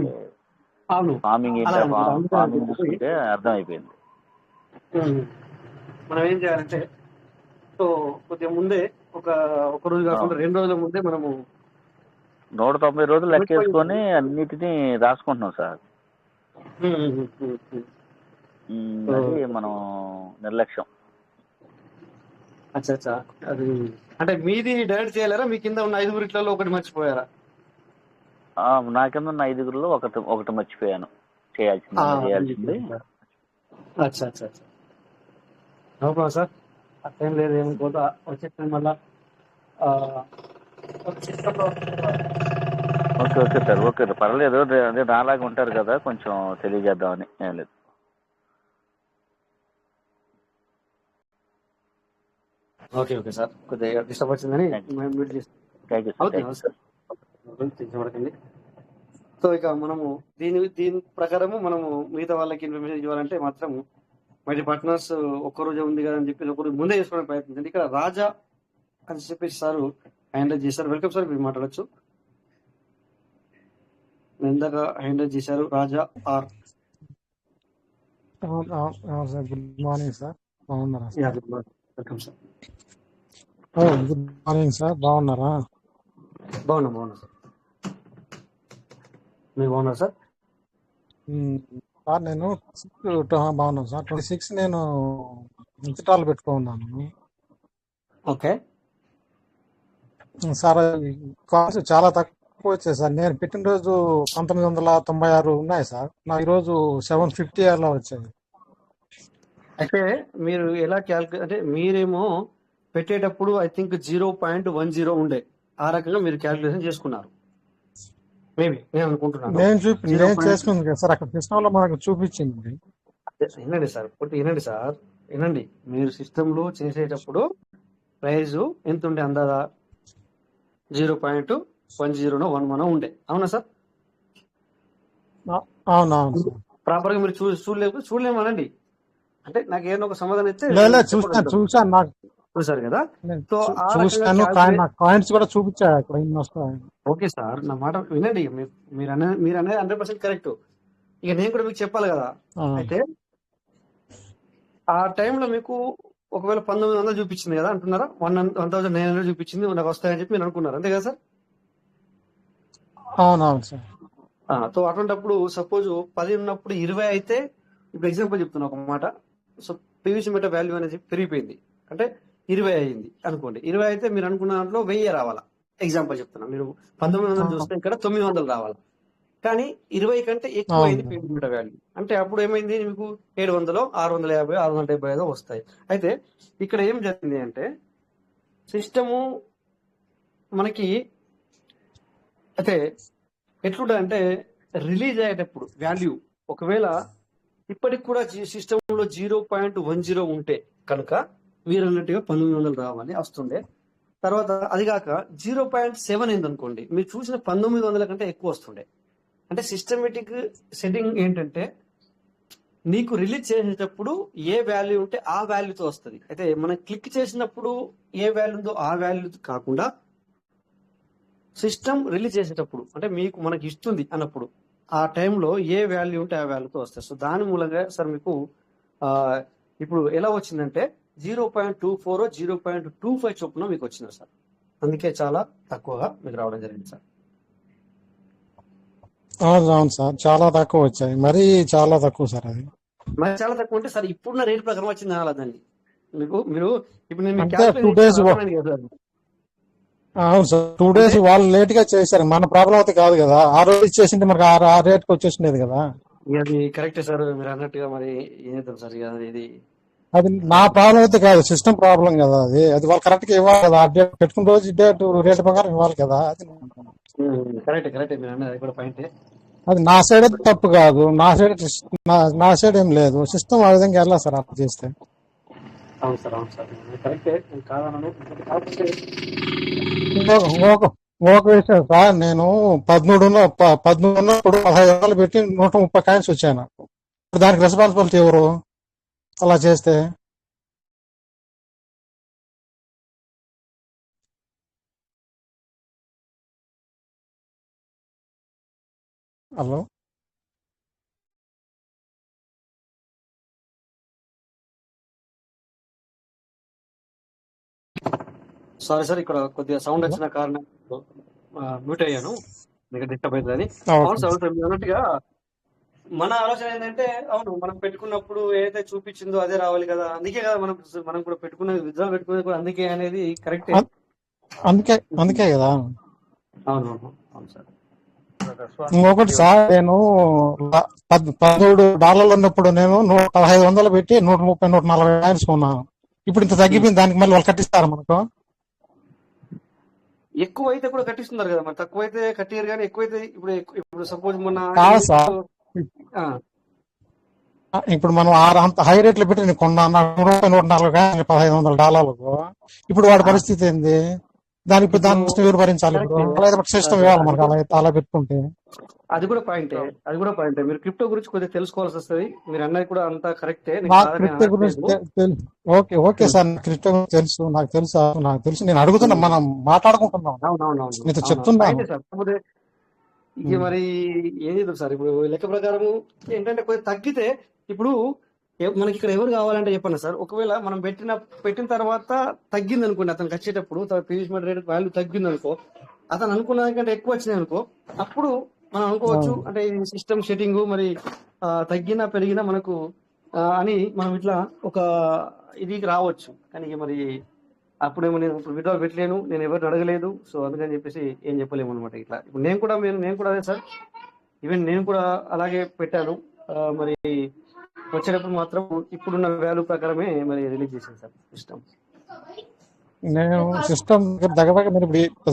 అవును ఫార్మింగ్ అలా ఏంటో అనుకుంటా. అందుకని ఫార్మింగ్ చెప్పేసి చూసుకుంటే అర్థమైపోయింది. మనం ఏం చేయాలంటే, సో కొద్దిగా ముందే ఒక రోజు కాకుండా 2 రోజుల ముందే మనము 190 రోజులు లెక్క పెట్టుకొని వేసుకొని అన్నిటినీ రాసుకుంటున్నాం సార్. అది మనం నిర్లక్ష్యం. అచ్చా. అది అంటే మీది డైరెక్ట్ చేయలేరా, మీ కింద ఉన్న 5 ఒకటి మర్చిపోయారా? నా కింద ఉన్న 5గురిలో ఒకటి మర్చిపోయాను చేయాల్సింది. అచ్చా. నో ప్రాబ్లం సార్, అట్లేం లేదు. ఏమనుకోతా వచ్చేస్తాను మళ్ళా. ఓకే సార్, ఓకే పర్లేదు. అదే నాలాగా ఉంటారు కదా, కొంచెం తెలియజేద్దామని. ఏం లేదు. ఓకే సార్, కొద్దిగా డిస్టర్బ్ వచ్చిందని మ్యూట్ చేస్తాను. Thank you sir, thank you sir. అవుతుంది. సో ఇక మనము దీని ప్రకారము మనము మిగతా వాళ్ళకి ఇన్ఫర్మేషన్ ఇవ్వాలంటే మాత్రం మరి పార్ట్నర్స్ ఒక్కరోజే ఉంది కదా అని చెప్పి ఒకరోజు ముందే చేసుకోవడానికి ప్రయత్నించండి. ఇక్కడ రాజా అని చెప్పేసి సార్ హ్యాండిల్ చేశారు. వెల్కమ్ సార్, మీరు మాట్లాడచ్చు. ఇందాక హ్యాండిల్ చేశారు Raja R. Sir good morning sir, బాగున్నారా? Welcome sir. Good morning sir, బాగున్నారా? బాగున్నా సార్, మీరు బాగున్నారు సార్? సార్ నేను బాగున్నాను సార్. 26 నేను ఇన్స్టాల్ పెట్టుకున్నాను ఓకే సార్. కాస్ట్ చాలా తక్కువ వచ్చాయి సార్. నేను పెట్టిన రోజు 1996 ఉన్నాయి సార్, నా ఈరోజు 750 అలా వచ్చాయి. అయితే మీరు ఎలా క్యాల్కులేట్ అంటే, మీరేమో పెట్టేటప్పుడు ఐ థింక్ 0.10 ఉండే, ఆ రకంగా మీరు క్యాల్కులేషన్ చేసుకున్నారు మేబీ, నేను అనుకుంటున్నాను. నేను చేసుకుంది కదా సార్, అక్కడ సిస్టంలో మనకు చూపించింది. వినండి సార్, వినండి. మీరు సిస్టంలో చేసేటప్పుడు ప్రైజ్ ఎంత ఉండే అందాదా? 0.10 ఉండే, అవునా సార్? అవునవును సార్. ప్రాపర్ గా మీరు చూడలేమనండి. అంటే నాకు ఏదైనా ఒక సమాధానం ఇస్తే చూసాను నాకు చూసారు కదా. సో చూసాను, కాయిన్స్ కూడా చూపించా అక్కడ ఇన్ని వస్తాయి. ఓకే సార్, నా మాట వినండి. మీరు అనేది 100% కరెక్ట్. ఇక నేను కూడా మీకు చెప్పాలి కదా. అయితే ఆ టైంలో మీకు ఒకవేళ 1900 చూపించింది కదా అంటున్నారా, 1900 చూపించింది నాకు వస్తాయని చెప్పి మీరు అనుకున్నారు, అంతే కదా సార్? అవునవును సార్. సో అటువంటిప్పుడు సపోజ్ 10 ఉన్నప్పుడు 20 అయితే, ఇప్పుడు ఎగ్జాంపుల్ చెప్తున్నా ఒక మాట. సో పీవీసీ మీటర్ వాల్యూ అనేది పెరిగిపోయింది, అంటే 20 అయ్యింది అనుకోండి. 20 అయితే మీరు అనుకున్న దాంట్లో 1000 రావాలా. ఎగ్జాంపుల్ చెప్తున్నా, మీరు 1900 చూస్తే ఇక్కడ 900 రావాలా. కానీ 20 కంటే ఎక్కువ అవును అయింది పేమెంట్ మీటర్ వాల్యూ. అంటే అప్పుడు ఏమైంది, మీకు 700, 650, 675 వస్తాయి. అయితే ఇక్కడ ఏం జరిగింది అంటే సిస్టము మనకి అయితే ఎట్లుంటది అంటే రిలీజ్ అయ్యేటప్పుడు వాల్యూ ఒకవేళ ఇప్పటికి కూడా సిస్టంలో 0.10 ఉంటే కనుక మీరు అన్నట్టుగా 1900 రావాలి వస్తుండే. తర్వాత అది కాక 0.7 అయింది అనుకోండి, మీరు చూసిన 1900 కంటే ఎక్కువ వస్తుండే. అంటే సిస్టమేటిక్ సెట్టింగ్ ఏంటంటే నీకు రిలీజ్ చేసేటప్పుడు ఏ వాల్యూ ఉంటే ఆ వాల్యూతో వస్తుంది. అయితే మనం క్లిక్ చేసినప్పుడు ఏ వాల్యూ ఉందో ఆ వాల్యూ కాకుండా సిస్టమ్ రిలీజ్ చేసేటప్పుడు అంటే మనకి ఇస్తుంది అన్నప్పుడు ఆ టైంలో ఏ వాల్యూ ఉంటే ఆ వాల్యూతో వస్తాయి. సో దాని మూలంగా సార్ మీకు ఆ, ఇప్పుడు ఎలా వచ్చిందంటే 0.24 0.25 చొప్పున మీకు వచ్చింది సార్. అందుకే చాలా తక్కువగా మీకు రావడం జరిగింది సార్. అవును సార్, చాలా తక్కువ వచ్చాయి, మరీ చాలా తక్కువ సార్ అది. మరి చాలా తక్కువ అంటే సార్ ఇప్పుడున్న రేట్ ప్రకారం వచ్చింది అనాలదండి. మీరు ఇప్పుడు నేను మీకు అంటే 2 క్యాల్కులేట్ డేస్ చేసి అర్థమైంది కదా సార్. అవును సార్, 2 డేస్ అంటే వాళ్ళు లేట్ గా చేశారు, మన ప్రాబ్లం అయితే కాదు కదా. ఆ రోజు ఇచ్చేసింటే మనకి ఆ రేట్కి వచ్చేసిండేది కదా. ఇక అది కరెక్టే సార్ మీరు అన్నట్టుగా. మరి ఏం చేద్దాం సార్, ఇక ఇది అది నా ప్రాబ్లం అయితే కాదు, సిస్టమ్ ప్రాబ్లం కదా. అది వాళ్ళు కరెక్ట్ గా ఇవ్వాలి కదా. ఆ డేట్ పెట్టుకున్న రోజు డేట్ రేట్ ప్రకారం ఇవ్వాలి కదా. కరెక్టే మీరు అన్నది కూడా పాయింటే. అది నా సైడ్ అయితే తప్పు కాదు, నా సైడ్ ఏం లేదు. సిస్టమ్ ఆ విధంగా వెళ్ళాలి సార్ అలా చేస్తే. అవును సార్ కరెక్టే, నేను కాదనను. కాకపోతే ఇంకొక విషయం సార్, నేను 13 ఉన్నప్పుడు 1500 పెట్టి 130 కాయిన్స్ వచ్చాను. ఇప్పుడు దానికి రెస్పాన్సిబిలిటీ ఎవరు అలా చేస్తే? హలో సారీ సార్, ఇక్కడ కొద్దిగా సౌండ్ వచ్చిన కారణం మ్యూట్ అయ్యాను, మీకు డిస్టర్బ్ అవుతుందని. అవును సార్, అవును మీరు అన్నట్టుగా మన ఆలోచన ఏంటంటే అవును మనం పెట్టుకున్నప్పుడు ఏదైతే చూపించిందో అదే రావాలి కదా. అందుకే కదా మనం కూడా పెట్టుకున్నది విత్డ్రా పెట్టుకునేది కూడా అందుకే అనేది కరెక్టే. అందుకే కదా. అవును అవును సార్. ఇంకొకటి సార్, నేను $17 ఉన్నప్పుడు నేను 1500 పెట్టి 130 140 కాయిన్స్ కొన్నాను. ఇప్పుడు ఇంత తగ్గిపోయింది, దానికి మళ్ళీ వాళ్ళు కట్టిస్తారు మనకు? ఎక్కువ అయితే కూడా కట్టిస్తున్నారు కదా, మరి తక్కువ అయితే కట్టియరు కానీ ఎక్కువైతే ఇప్పుడు సపోజ్ మొన్న కాదు సార్, ఇప్పుడు మనం అంత హై రేట్లు పెట్టి నేను కొన్నాను, $140 $1500. ఇప్పుడు వాడి పరిస్థితి ఏంది? దానికి దాని ఎవరు భరించాలి? ఇప్పుడు సిస్టమ్ ఇవ్వాలి మనకు అలా పెట్టుకుంటే. అది కూడా పాయింటే. మీరు క్రిప్టో గురించి కొద్దిగా తెలుసుకోవాల్సి వస్తుంది. మీరు అన్నది కూడా అంతా కరెక్టే. క్రిప్టో గురించి ఓకే సార్, క్రిప్టో గురించి నాకు తెలుసు. నేను అడుగుతున్నా, మనం మాట్లాడుకుంటున్నాం, నీతో చెప్తున్నాను. కాకపోతే ఇక మరి ఏం చేద్దాం సార్, ఇప్పుడు లెక్క ప్రకారం ఏంటంటే కొద్దిగా తగ్గితే ఇప్పుడు మనకి ఇక్కడ ఎవరు కావాలంటే చెప్పండి సార్. ఒకవేళ మనం పెట్టిన తర్వాత తగ్గింది అనుకోండి, అతనికి వచ్చేటప్పుడు పీవీసీ మీటర్ రేట్ వాల్యూ తగ్గింది అనుకో, అతను అనుకున్న దానికంటే ఎక్కువ వచ్చింది అనుకో, అప్పుడు మనం అనుకోవచ్చు అంటే సిస్టమ్ సెట్టింగ్ మరి తగ్గినా పెరిగినా మనకు అని మనం ఇట్లా ఒక ఇది రావచ్చు. కానీ ఇక మరి అప్పుడేమో నేను ఇప్పుడు విత్డ్రా పెట్టలేను, నేను ఎవరిని అడగలేదు, సో అందుకని చెప్పేసి ఏం చెప్పలేము అనమాట. ఇట్లా ఇప్పుడు నేను కూడా అదే సార్, ఈవెన్ నేను కూడా అలాగే పెట్టాను. మరి వచ్చేటప్పుడు మాత్రం ఇప్పుడున్న వాల్యూ ప్రకారమే మరి రిలీజ్ చేశాను సార్ సిస్టమ్. నేను సిస్టమ్ దగ్గర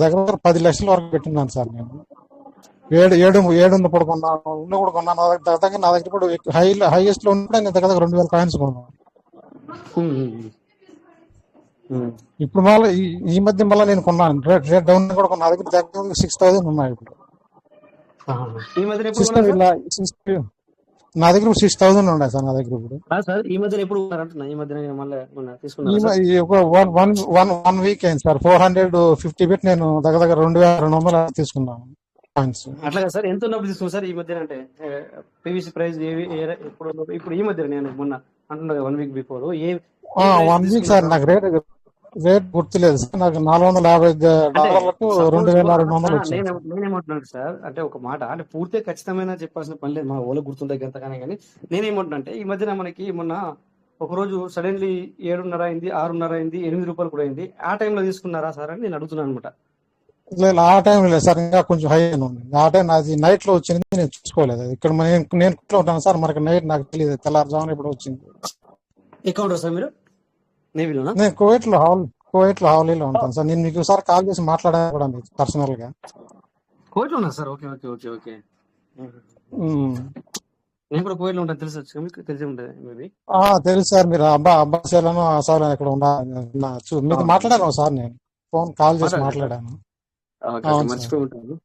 దగ్గర 10 లక్షల వరకు పెట్టిన్నాను సార్. నేను 7 కూడా కొన్నాను. దగ్గర నా దగ్గర ఇప్పుడు హైయెస్ట్ లో ఉన్నప్పుడు నేను దగ్గర 2000 కాయిన్స్ కొన్నాను. ఇప్పుడు మళ్ళీ ఈ మధ్య మళ్ళీ నేను కొన్నాను, రేట్ డౌన్ కూడా కొన్నా. దగ్గర దగ్గర 6000 ఉన్నాయి ఇప్పుడు. సిస్టమ్ ఇలా నా దగ్గర 6000 ఉన్నాయి సార్. నా దగ్గర ఇప్పుడు ఈ మధ్య ఎప్పుడు వన్ వీక్ అయింది సార్. 450 పెట్టి నేను దగ్గర 2200 తీసుకున్నాను కాయిన్స్. అట్లా సార్, ఎంత ఉన్నప్పుడు తీసుకున్నాను సార్ ఈ మధ్య? అంటే పీవీసీ ప్రైస్ ఇప్పుడు ఈ మధ్య నేను మొన్న అంటున్నా 1 వీక్ బిఫోర్ 1 వీక్ సార్. నాకు రేట్ గుర్తులేదు సార్. నాకు $450 2200 వచ్చింది. నేనేమంటున్నాను సార్, అంటే ఒక మాట అంటే పూర్తిగా ఖచ్చితమైన చెప్పాల్సిన పని లేదు, మా ఓళ్ళ గుర్తుండే అంతగానే. కానీ నేనేమంటున్నా అంటే ఈ మధ్యన మనకి మొన్న ఒక రోజు సడన్లీ 7:30 అయింది, 6:30 అయింది, $8 కూడా అయింది. ఆ టైంలో తీసుకున్నారా సార్ అని నేను అడుగుతున్నాను అనమాట. లేదు ఆ టైం లేదు సార్, ఇంకా కొంచెం హై అని ఉంది. ఆ టైం అది నైట్ లో వచ్చింది, నేను చూసుకోలేదు. అది ఇక్కడ నేను కుట్లో ఉంటాను సార్, మనకి నైట్ నాకు తెలియదు, తెల్లారుజామున ఇప్పుడు వచ్చింది. ఎక్కడ ఉంటారు సార్ మీరు? నేవీలోనా? నేను కువైట్ లో హౌలీలో ఉంటాను సార్. నేను మీకు ఒకసారి కాల్ చేసి మాట్లాడాను కూడా మీకు పర్సనల్ గా. కువైట్లో ఉన్నా sir. Okay okay okay okay. Um. నేను కూడా కువైట్లో ఉంటాను, తెలుసు, మీకు తెలిసి ఉంటుంది మేబీ. తెలుసు సార్. మీరు అబ్బాసేలను అసాలను ఇక్కడ మీతో మాట్లాడాను ఒకసారి, నేను కాల్ చేసి మాట్లాడాను. ఓకే ఓకే, అవును సార్. మర్చిపోయి ఉంటాను.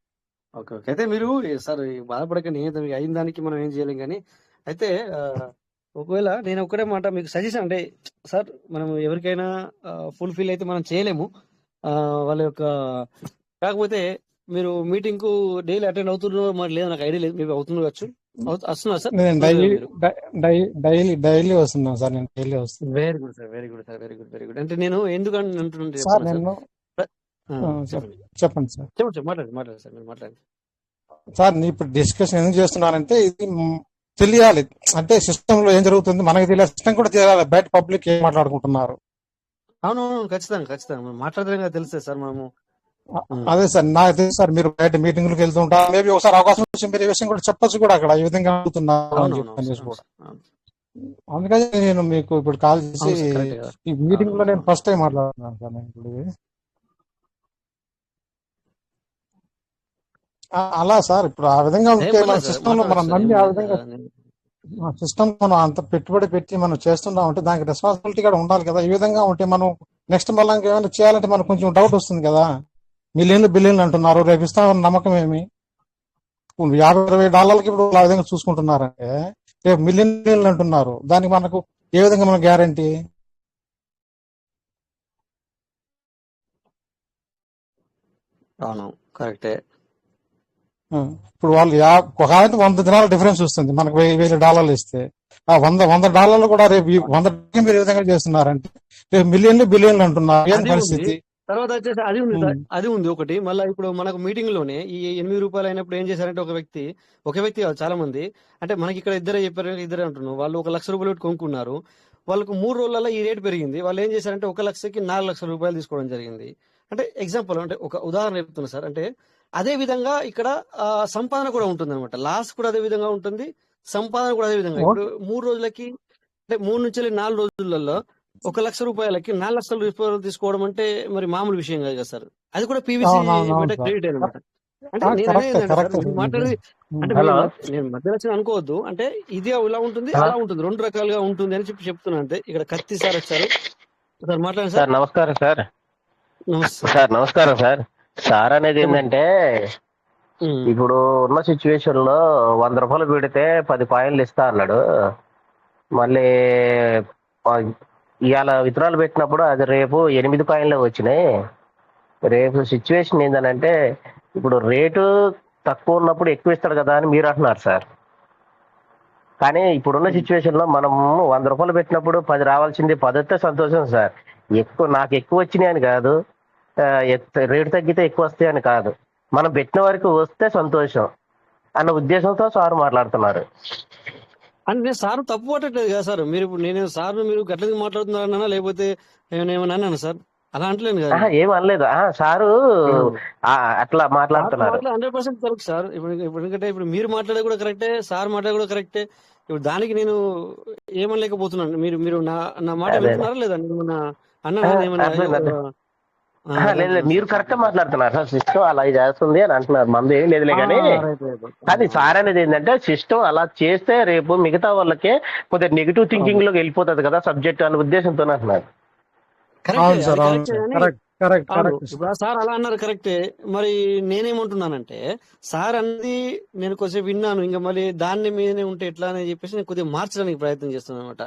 Okay okay. అయితే మీరు సార్ బాధపడకండి, అయిన దానికి మనం ఏం చేయలేం. కానీ అయితే ఒకవేళ నేను ఒక్కడే మాట మీకు సజెషన్ అంటే సార్, మనం ఎవరికైనా ఫుల్ఫిల్ అయితే మనం చేయలేము వాళ్ళ యొక్క. కాకపోతే మీరు మీటింగ్ కు డైలీ అటెండ్ అవుతున్నారు మరి లేదు, నాకు ఐడియా లేదు, మీరు అవుతుండొచ్చు. వస్తున్నారు సార్? నేను డైలీ వస్తున్నాను సార్. నేను డైలీ వస్తున్నాను. Very good sir, very good sir, very good very good. అంటే నేను ఎందుకని అంటుంటే సార్ చెప్తున్నా నేను సార్. చెప్పండి సార్. చెప్పండి సార్, మాట్లాడండి సార్, మీరు మాట్లాడండి. సార్ నేను ఇప్పుడు డిస్కషన్ ఎందుకు చేస్తున్నానంటే, ఇది తెలియాలి. అంటే సిస్టమ్ లో ఏం జరుగుతుంది మనకి తెలియాలి, సిస్టమ్ కూడా తెలియాలి, బయట పబ్లిక్ ఏం మాట్లాడుకుంటున్నారు. అవునవును, ఖచ్చితంగా ఖచ్చితంగా మనం మాట్లాడదాం కదా, తెలుస్తుంది సార్ మనము. అదే సార్, నాకు తెలుసు సార్, మీరు బయట మీటింగ్లకు వెళ్తుంటారు. మేబీ ఒకసారి అవకాశం వచ్చి మీరు ఈ విషయం కూడా చెప్పొచ్చు కూడా అక్కడ, ఈ విధంగా అడుగుతున్నారు అని చెప్పి కూడా. అందుకని నేను మీకు ఇప్పుడు కాల్ చేసి, ఈ మీటింగ్ లో నేను ఫస్ట్ టైం మాట్లాడుతున్నాను సార్. నేను ఇప్పుడు అలా సార్, ఇప్పుడు ఆ విధంగా ఉంటే మన సిస్టమ్ లో మనం నమ్మి ఆ విధంగా సిస్టమ్ మనం అంత పెట్టుబడి పెట్టి మనం చేస్తున్నాం అంటే దానికి రెస్పాన్సిబిలిటీ కూడా ఉండాలి కదా. ఈ విధంగా ఉంటే మనం నెక్స్ట్ మళ్ళీ ఏమైనా చేయాలంటే మనకు కొంచెం డౌట్ వస్తుంది కదా. మిలియన్లు బిలియన్లు అంటున్నారు, రేపు ఇస్తామన్న నమ్మకం ఏమి? $50-20 ఇప్పుడు ఆ విధంగా చూసుకుంటున్నారంటే రేపు మిలియన్లు అంటున్నారు, దానికి మనకు ఏ విధంగా మన గ్యారంటీ? అవును, కరెక్టే. ఇప్పుడు వాళ్ళు ఒక ఆయన 100 దినాల డిఫరెన్స్ వస్తుంది, మనకు $1000 ఇస్తే ఆ $100 కూడా రేపు 100 మీరు ఏ విధంగా చేస్తున్నారంటే రేపు మిలియన్లు బిలియన్లు అంటున్నారు. ఏం పరిస్థితి? తర్వాత వచ్చేసి అది ఉంది ఒకటి. మళ్ళీ ఇప్పుడు మనకు మీటింగ్ లోనే ఈ $8 అయినప్పుడు ఏం చేశారంటే ఒక వ్యక్తి కాదు, చాలా మంది, అంటే మనకి ఇక్కడ ఇద్దరే చెప్పారు, ఇద్దరే అంటున్నారు. వాళ్ళు $1,00,000 పెట్టి కొనుక్కున్నారు. వాళ్ళకు 3 రోజులలో ఈ రేట్ పెరిగింది. వాళ్ళు ఏం చేశారంటే 1 లక్షకి $4,00,000 తీసుకోవడం జరిగింది. అంటే ఎగ్జాంపుల్, అంటే ఒక ఉదాహరణ చెప్తున్నా సార్. అంటే అదే విధంగా ఇక్కడ సంపాదన కూడా ఉంటుంది అనమాట. లాస్ కూడా అదే విధంగా ఉంటుంది, సంపాదన కూడా అదే విధంగా. ఇప్పుడు 3 రోజులకి, అంటే 3 నుంచి 4 రోజులలో $1,00,000కి $4,00,000 తీసుకోవడం అంటే మరి మామూలు విషయం కాదు కదా సార్. అది కూడా పీవీసీ క్రెడిట్ అనమాట. అంటే మాట్లాడేది అంటే నేను మధ్యలో అనుకోవద్దు. అంటే ఇది ఇలా ఉంటుంది, అలా ఉంటుంది, 2 రకాలుగా ఉంటుంది అని చెప్తున్నా. అంటే ఇక్కడ కత్తి సార్ వచ్చారు సార్, మాట్లాడండి సార్. నమస్కారం సార్. నమస్తే సార్ నమస్కారం సార్. సార్ అనేది ఏంటంటే, ఇప్పుడు ఉన్న సిచ్యువేషన్ లో $100 పెడితే 10 కాయిన్లు ఇస్తా అన్నాడు. మళ్ళీ ఇవాళ విత్తనాలు పెట్టినప్పుడు అది రేపు 8 కాయిన్లు వచ్చినాయి. రేపు సిచ్యువేషన్ ఏంటంటే, ఇప్పుడు రేటు తక్కువ ఉన్నప్పుడు ఎక్కువ ఇస్తాడు కదా అని మీరు అంటున్నారు సార్. కానీ ఇప్పుడున్న సిచ్యువేషన్ లో మనము $100 పెట్టినప్పుడు 10 రావాల్సింది 10 వస్తే సంతోషం సార్. నాకు ఎక్కువ వచ్చినాయి అని కాదు, రేటు తగ్గితే ఎక్కువ వస్తాయి అని కాదు, మనం పెట్టిన వరకు వస్తే సంతోషం అన్న ఉద్దేశంతో సార్ మాట్లాడుతున్నారు. అంటే నేను సార్ తప్పు పట్టట్లేదు కదా సార్. మీరు ఇప్పుడు నేను సార్ మీరు గట్లకి మాట్లాడుతున్నారన్నా, లేకపోతే ఏమైనా అన్నాను సార్? అలా అంటలేను కదా, ఏం అనలేదు. సారు అట్లా మాట్లాడుతున్నారు. 100% కరెక్ట్ సార్. ఇప్పుడు ఎందుకంటే ఇప్పుడు మీరు మాట్లాడేది కూడా కరెక్టే, సార్ మాట్లాడేది కూడా కరెక్టే. ఇప్పుడు దానికి నేను ఏమనలేకపోతున్నాను. మీరు నా మాట వింటున్నారా లేదా? లేదు, మీరు కరెక్ట్ మాట్లాడుతున్నారు సార్. సిస్టమ్ అలా చేస్తుంది అని అంటున్నారు, మందు ఏం లేదులే. కానీ సార్ అనేది ఏంటంటే, సిస్టమ్ అలా చేస్తే రేపు మిగతా వాళ్ళకే కొద్దిగా నెగిటివ్ థింకింగ్ లోకి వెళ్ళిపోతుంది కదా సబ్జెక్ట్ అనే ఉద్దేశంతో అంటున్నారు. ఇప్పుడు సార్ అలా అన్నారు కరెక్టే. మరి నేనేమంటున్నానంటే, సార్ అన్నది నేను కొంచెం విన్నాను, ఇంకా మళ్ళీ దాన్ని మీదనే ఉంటే ఎట్లా అని చెప్పేసి నేను కొద్దిగా మార్చడానికి ప్రయత్నం చేస్తున్నాను అనమాట.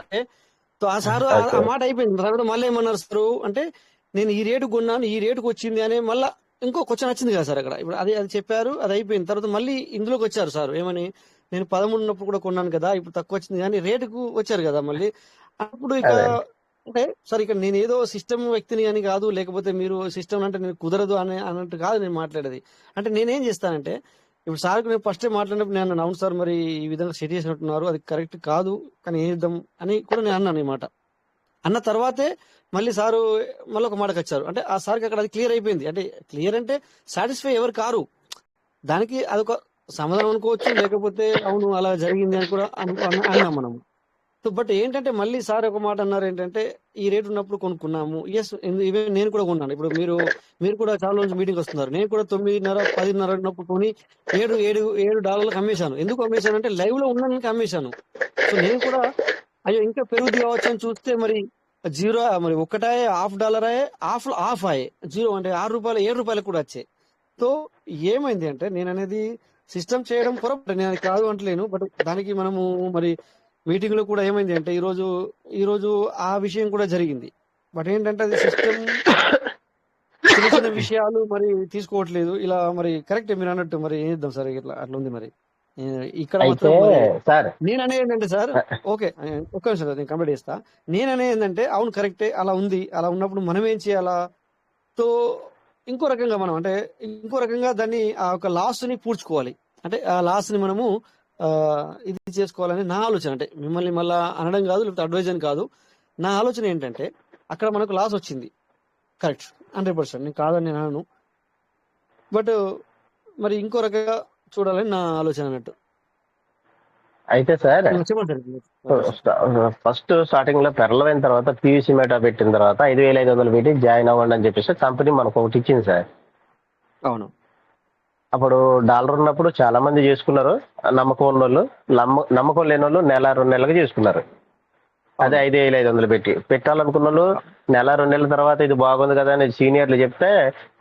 ఆ సార్ ఆ మాట అయిపోయింది. తర్వాత మళ్ళీ ఏమన్నారు సార్ అంటే, నేను ఈ రేటు కొన్నాను, ఈ రేటుకు వచ్చింది అని మళ్ళీ ఇంకో క్వశ్చన్ వచ్చింది కదా సార్ అక్కడ. ఇప్పుడు అది చెప్పారు, అది అయిపోయిన తర్వాత మళ్ళీ ఇందులోకి వచ్చారు సార్. ఏమని, నేను 13 ఉన్నప్పుడు కూడా కొన్నాను కదా, ఇప్పుడు తక్కువ వచ్చింది కానీ రేటుకు వచ్చారు కదా మళ్ళీ. అప్పుడు ఇక అంటే సార్, ఇక్కడ నేను ఏదో సిస్టమ్ వ్యక్తిని అని కాదు, లేకపోతే మీరు సిస్టమ్ అంటే నేను కుదరదు అన్నట్టు కాదు నేను మాట్లాడేది. అంటే నేనేం చేస్తానంటే, ఇప్పుడు సార్ నేను ఫస్ట్ మాట్లాడినప్పుడు నేను అవును సార్, మరి ఈ విధంగా సెట్ చేసినట్టున్నారు, అది కరెక్ట్ కాదు, కానీ ఏం చేద్దాం అని కూడా నేను అన్నాను అనమాట. అన్న తర్వాతే మళ్ళీ సారు మళ్ళీ ఒక మాటకు వచ్చారు. అంటే ఆ సార్కి అక్కడ అది క్లియర్ అయిపోయింది. అంటే క్లియర్ అంటే సాటిస్ఫై ఎవరు కారు, దానికి అదొక సమాధానం అనుకోవచ్చు, లేకపోతే అవును అలా జరిగింది అని కూడా అన్నాం మనం. సో బట్ ఏంటంటే మళ్ళీ సార్ ఒక మాట అన్నారు ఏంటంటే, ఈ రేట్ ఉన్నప్పుడు కొనుక్కున్నాము. ఎస్, ఈవెన్ నేను కూడా కొన్నాను. ఇప్పుడు మీరు కూడా చాలా రోజు మీటింగ్ వస్తున్నారు. నేను కూడా 9:30 10:30 ఉన్నప్పుడు కొని $7 అమ్మేశాను. ఎందుకు అమ్మేశాను అంటే లైవ్ లో ఉన్నానికి అమ్మేశాను. సో నేను కూడా అయ్యో ఇంకా పెరుగుద్ది కావచ్చు అని చూస్తే మరి జీరో, మరి $1 $1.5 ఆఫ్ అయ్యే జీరో, అంటే ₹6 7 కూడా వచ్చాయి. సో ఏమైంది అంటే నేను అనేది సిస్టమ్ చేయడం పొరపాటు, నేను అది కాదు అంటలేను. బట్ దానికి మనము మరి మీటింగ్ లో కూడా ఏమైంది అంటే ఈరోజు ఆ విషయం కూడా జరిగింది. బట్ ఏంటంటే అది సిస్టమ్ చిన్న చిన్న విషయాలు మరి తీసుకోవట్లేదు. ఇలా మరి కరెక్ట్ మీరు అన్నట్టు మరి ఏం చేద్దాం సార్, ఇట్లా అట్లా ఉంది మరి ఇక్కడ అయితే మాత్రం మరి సార్ నేననే ఏంటంటే సార్, ఓకే ఒక్క నిమిషం సార్, నేను కంప్లీట్ చేస్తా. నేననే ఏంటంటే అవును కరెక్టే, అలా ఉంది. అలా ఉన్నప్పుడు మనం ఏం చేయాలా? సో ఇంకో రకంగా మనం అంటే ఇంకో రకంగా దాన్ని ఆ ఒక లాస్ ని పూడ్చుకోవాలి. అంటే ఆ లాస్ ని మనము ఇది చేసుకోవాలని నా ఆలోచన. అంటే మిమ్మల్ని మళ్ళా అనడం కాదు, లేకపోతే అడ్వైజ్ అని కాదు. నా ఆలోచన ఏంటంటే అక్కడ మనకు లాస్ వచ్చింది, కరెక్ట్ 100%, నేను కాదని నేను అనను. బట్ మరి ఇంకో రకంగా చూడాలని నా ఆలోచన అన్నట్టు. అయితే సార్ చెప్పండి. ఫస్ట్ స్టార్టింగ్ లో పెరలమైన తర్వాత పీవీసీ మెటా పెట్టిన తర్వాత 5,500 పెట్టి జాయిన్ అవ్వండి అని చెప్పేసి కంపెనీ మనకు ఒకటి ఇచ్చింది సార్. అవును, అప్పుడు డాలర్ ఉన్నప్పుడు చాలా మంది చేసుకున్నారు. నమ్మకం ఉన్న వాళ్ళు, నమ్మకం లేని వాళ్ళు నెల 2 నెలలకు చేసుకున్నారు. అదే 5,500 పెట్టాలనుకున్న వాళ్ళు నెల 2 నెలల తర్వాత ఇది బాగుంది కదా అని సీనియర్లు చెప్తే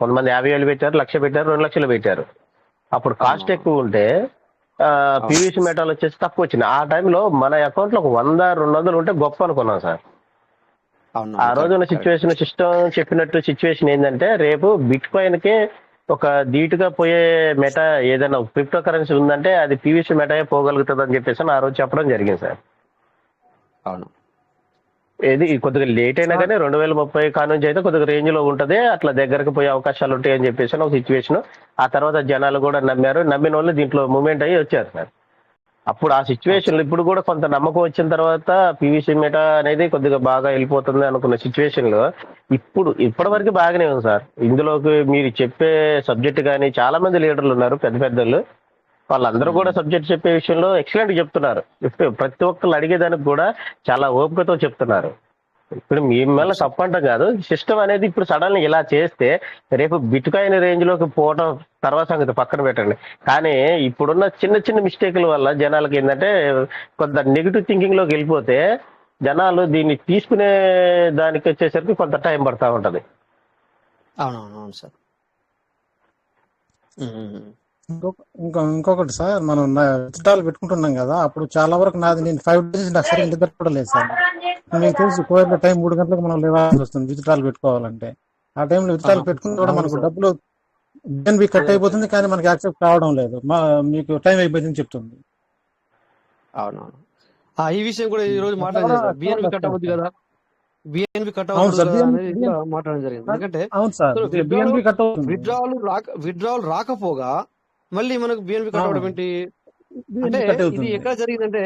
కొంతమంది 50,000 పెట్టారు, 1,00,000 పెట్టారు, 2 లక్షలు పెట్టారు. అప్పుడు కాస్ట్ ఎక్కువ ఉంటే పీవీసీ మెటాల్ వచ్చేసి తక్కువ వచ్చింది. ఆ టైంలో మన అకౌంట్ లో 100-200 ఉంటే గొప్ప అనుకున్నాం సార్. ఆ రోజున సిచ్యువేషన్ సిస్టమ్ చెప్పినట్టు సిచ్యువేషన్ ఏంటంటే రేపు బిట్ కాయిన్ కి ఒక ధీటుగా పోయే మెటా ఏదైనా క్రిప్టో కరెన్సీ ఉందంటే అది పీవీసీ మెటాయే పోగలుగుతుంది అని చెప్పేసి ఆ రోజు చెప్పడం జరిగింది సార్. అవును, ఇది కొద్దిగా లేట్ అయినా కానీ 2030 కానుంచి అయితే కొద్దిగా రేంజ్ లో ఉంటది, అట్లా దగ్గరకు పోయే అవకాశాలు ఉంటాయి అని చెప్పేసి ఒక సిచ్యువేషన్. ఆ తర్వాత జనాలు కూడా నమ్మారు, నమ్మిన వాళ్ళు దీంట్లో మూవ్మెంట్ అయ్యి వచ్చారు సార్. అప్పుడు ఆ సిచ్యువేషన్ ఇప్పుడు కూడా కొంత నమ్మకం వచ్చిన తర్వాత పీవీసీ మెటా అనేది కొద్దిగా బాగా వెళ్ళిపోతుంది అనుకున్న సిచ్యువేషన్ లో ఇప్పటి వరకు బాగానే ఉంది సార్. ఇందులోకి మీరు చెప్పే సబ్జెక్ట్ కానీ చాలా మంది లీడర్లు ఉన్నారు, పెద్ద పెద్దలు, వాళ్ళందరూ కూడా సబ్జెక్ట్ చెప్పే విషయంలో ఎక్సలెంట్ చెప్తున్నారు. ఇప్పుడు ప్రతి ఒక్కళ్ళు అడిగేదానికి కూడా చాలా ఓపికతో చెప్తున్నారు. ఇప్పుడు మిమ్మల్ని తప్పంటాం కాదు, సిస్టమ్ అనేది ఇప్పుడు సడన్ ఇలా చేస్తే రేపు బిట్ కాయిన్ రేంజ్ లోకి పోవడం తర్వాత సంగతి పక్కన పెట్టండి. కానీ ఇప్పుడున్న చిన్న చిన్న మిస్టేక్ల వల్ల జనాలకి ఏంటంటే కొంత నెగిటివ్ థింకింగ్ లోకి వెళ్ళిపోతే జనాలు దీన్ని తీసుకునే దానికి వచ్చేసరికి కొంత టైం పడతా ఉంటది. అవునవును సార్. ఇంకొకటి సార్, మనం విత్డ్రాల్ పెట్టుకుంటున్నాం కదా, అప్పుడు చాలా వరకు నేను 5 days నాకు సరిగ్గా నిద్ర కూడా లేదు సార్. మీకు తెలుసు కోవిడ్ టైం 3 గంటలకు మనం లేవాల్సి వస్తుంది విత్డ్రాల్ పెట్టుకోవాలంటే. ఆ టైంలో విత్డ్రాల్ పెట్టుకుని కూడా మనకు డబ్బులు బిఎన్బి కట్ అయిపోతుంది, కానీ మనకి యాక్సెప్ట్ కావడం లేదు. మీకు టైం అయిపోయిందని చెప్తుంది. అవునవును, ఈ విషయం కూడా ఈ రోజు మాట్లాడారు సార్. బిఎన్బి కట్ అవ్వద్దు కదా, బిఎన్బి కట్ అవ్వదు అనేది కూడా మాట్లాడడం జరిగింది. ఎందుకంటే విత్డ్రాల్ రాకపోగా మళ్ళీ మనకు బిఎన్బి కట్ అవ్వడం ఏంటి అంటే ఇది ఎక్కడ జరిగిందంటే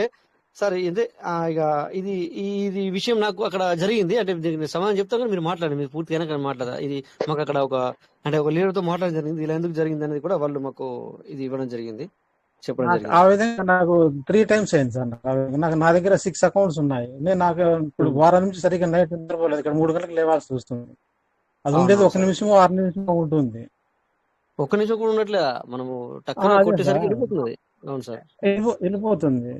సార్, ఇదే ఇక ఇది విషయం నాకు అక్కడ జరిగింది. అంటే దీనికి సమాధానం చెప్తాను కానీ మీరు మాట్లాడండి, మీరు పూర్తిగా మాట్లాడారు. ఇది మాకు అక్కడ ఒక లీడర్ తో మాట్లాడడం జరిగింది. ఇలా ఎందుకు జరిగింది అనేది కూడా వాళ్ళు మాకు ఇది ఇవ్వడం జరిగింది, చెప్పడం జరిగింది. ఆ విధంగా నాకు 3 times అయింది సార్. నాకు నా దగ్గర 6 accounts ఉన్నాయి. నాకు ఇప్పుడు వారం నుంచి సరిగ్గా నైట్ నిద్రపోలేదు. ఇక్కడ 3 గంటలకు లేవాల్సి వస్తుంది. అది ఉండేది 1 నిమిషమో 6 నిమిషమో ఉంటుంది. 1 నిమిషం కూడా ఉండట్లే, మనము టక్కున కొట్టేసరికి వెళ్ళిపోతుంది. అవును సార్, వెళ్ళిపోతుంది.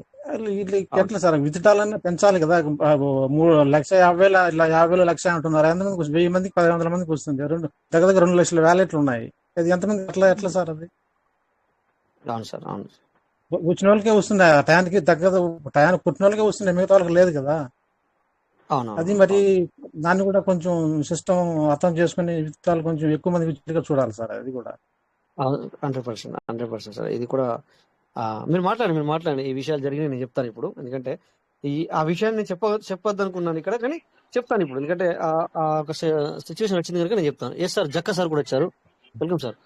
ఎట్లా సార్ విత్డ్రాల్ పెంచాలి కదా, 3,50,000 ఇలా 50,000 1,00,000 అంటున్నారు. ఎంతమందికి 1000 మందికి 1,100 మందికి వస్తుంది. దగ్గర 2 లక్షల వ్యాలెట్లు ఉన్నాయి. అది ఎంతమంది ఎట్లా సార్ అది? అవును సార్, అవును, వచ్చిన వాళ్ళకే వస్తుంది. టయానికి పుట్టిన వాళ్ళకే వస్తుంది, మిగతా వాళ్ళకి లేదు కదా. అది మరి దాన్ని కూడా కొంచెం సిస్టమ్ అర్థం చేసుకుని విత్డ్రాల్ కొంచెం ఎక్కువ మంది విత్డ్రా చూడాలి సార్. అది కూడా 100% సార్. ఇది కూడా మీరు మాట్లాడండి. ఈ విషయాలు జరిగినాయి నేను చెప్తాను ఇప్పుడు. ఎందుకంటే ఆ విషయాన్ని నేను చెప్పొద్దు అనుకున్నాను ఇక్కడ, కానీ చెప్తాను ఇప్పుడు. ఎందుకంటే ఒక సిచ్యువేషన్ వచ్చింది కనుక నేను చెప్తాను. ఎస్ సార్, జక్క సార్ కూడా వచ్చారు. Welcome sir.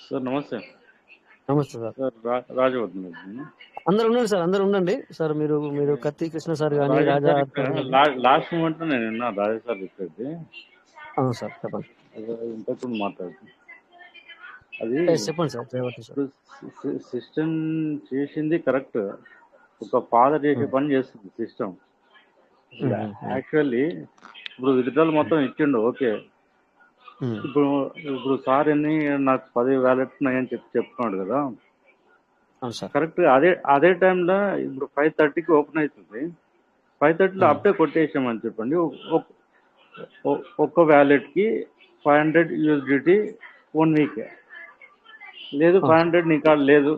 సార్ నమస్తే. నమస్తే సార్. సార్ రాజవర్ధన్ రెడ్డి. అందరు ఉండండి సార్, అందరు ఉండండి సార్. మీరు కత్తి కృష్ణ సార్ కానీ రాజేష్ రాజా సార్ ఇక్కడ లాస్ట్ మూమెంట్ నేను విన్నా రాజేష్ సార్ చెప్పేది. అవును సార్, చెప్పండి. ఇంతకు మాట్లాడుతుంది అది చెప్పండి సార్. రేవతి సార్. సిస్టమ్ చేసింది కరెక్ట్. ఒక ఫాదర్ చేసే పని చేస్తుంది సిస్టమ్. యాక్చువల్లీ ఇప్పుడు విత్డ్రాల్ మొత్తం ఇచ్చిండు, ఓకే. ఇప్పుడు సార్ ఎన్ని నాకు 10 వ్యాలెట్ ఉన్నాయని చెప్తున్నాడు కదా, కరెక్ట్. అదే టైంలో ఇప్పుడు 5:30కి ఓపెన్ అవుతుంది. 5:30లో అప్పుడే కొట్టేసామని చెప్పండి. ఒక్క వ్యాలెట్కి 500 USDT 1 వీక్ లేదు. 500 నీ కాడ లేదు.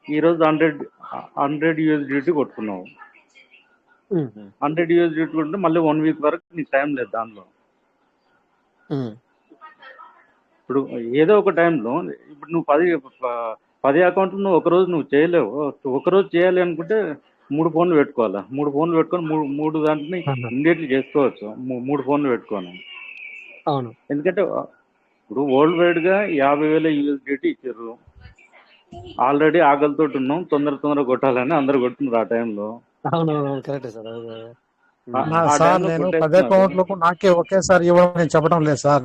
ఈరోజు 100 USDT కొట్టుకున్నావు. 100 USDT కొట్టుంటే మళ్ళీ 1 వీక్ వరకు నీకు టైం లేదు దానిలో. ఇప్పుడు ఏదో ఒక టైంలో ఇప్పుడు నువ్వు 10 అకౌంట్లు నువ్వు ఒకరోజు నువ్వు చేయలేవు. ఒకరోజు చేయాలి అనుకుంటే 3 ఫోన్లు పెట్టుకోవాలి. 3 ఫోన్లు పెట్టుకొని మూడు దాంట్లో ఇమ్మీడియట్లీ చేసుకోవచ్చు. 3 ఫోన్లు పెట్టుకోను. అవును. ఎందుకంటే ఇప్పుడు వరల్డ్ వైడ్ గా 50,000 USDT ఇచ్చారు. ఆల్రెడీ ఆకలితో ఉన్నాం, తొందర కొట్టాలని అందరు కొట్టున్నారు ఆ టైంలో. అవునవును, కరెక్టే సార్. సార్ నేను 10 అకౌంట్లకు నాకే ఒకేసారి ఇవ్వడం నేను చెప్పడం లేదు సార్.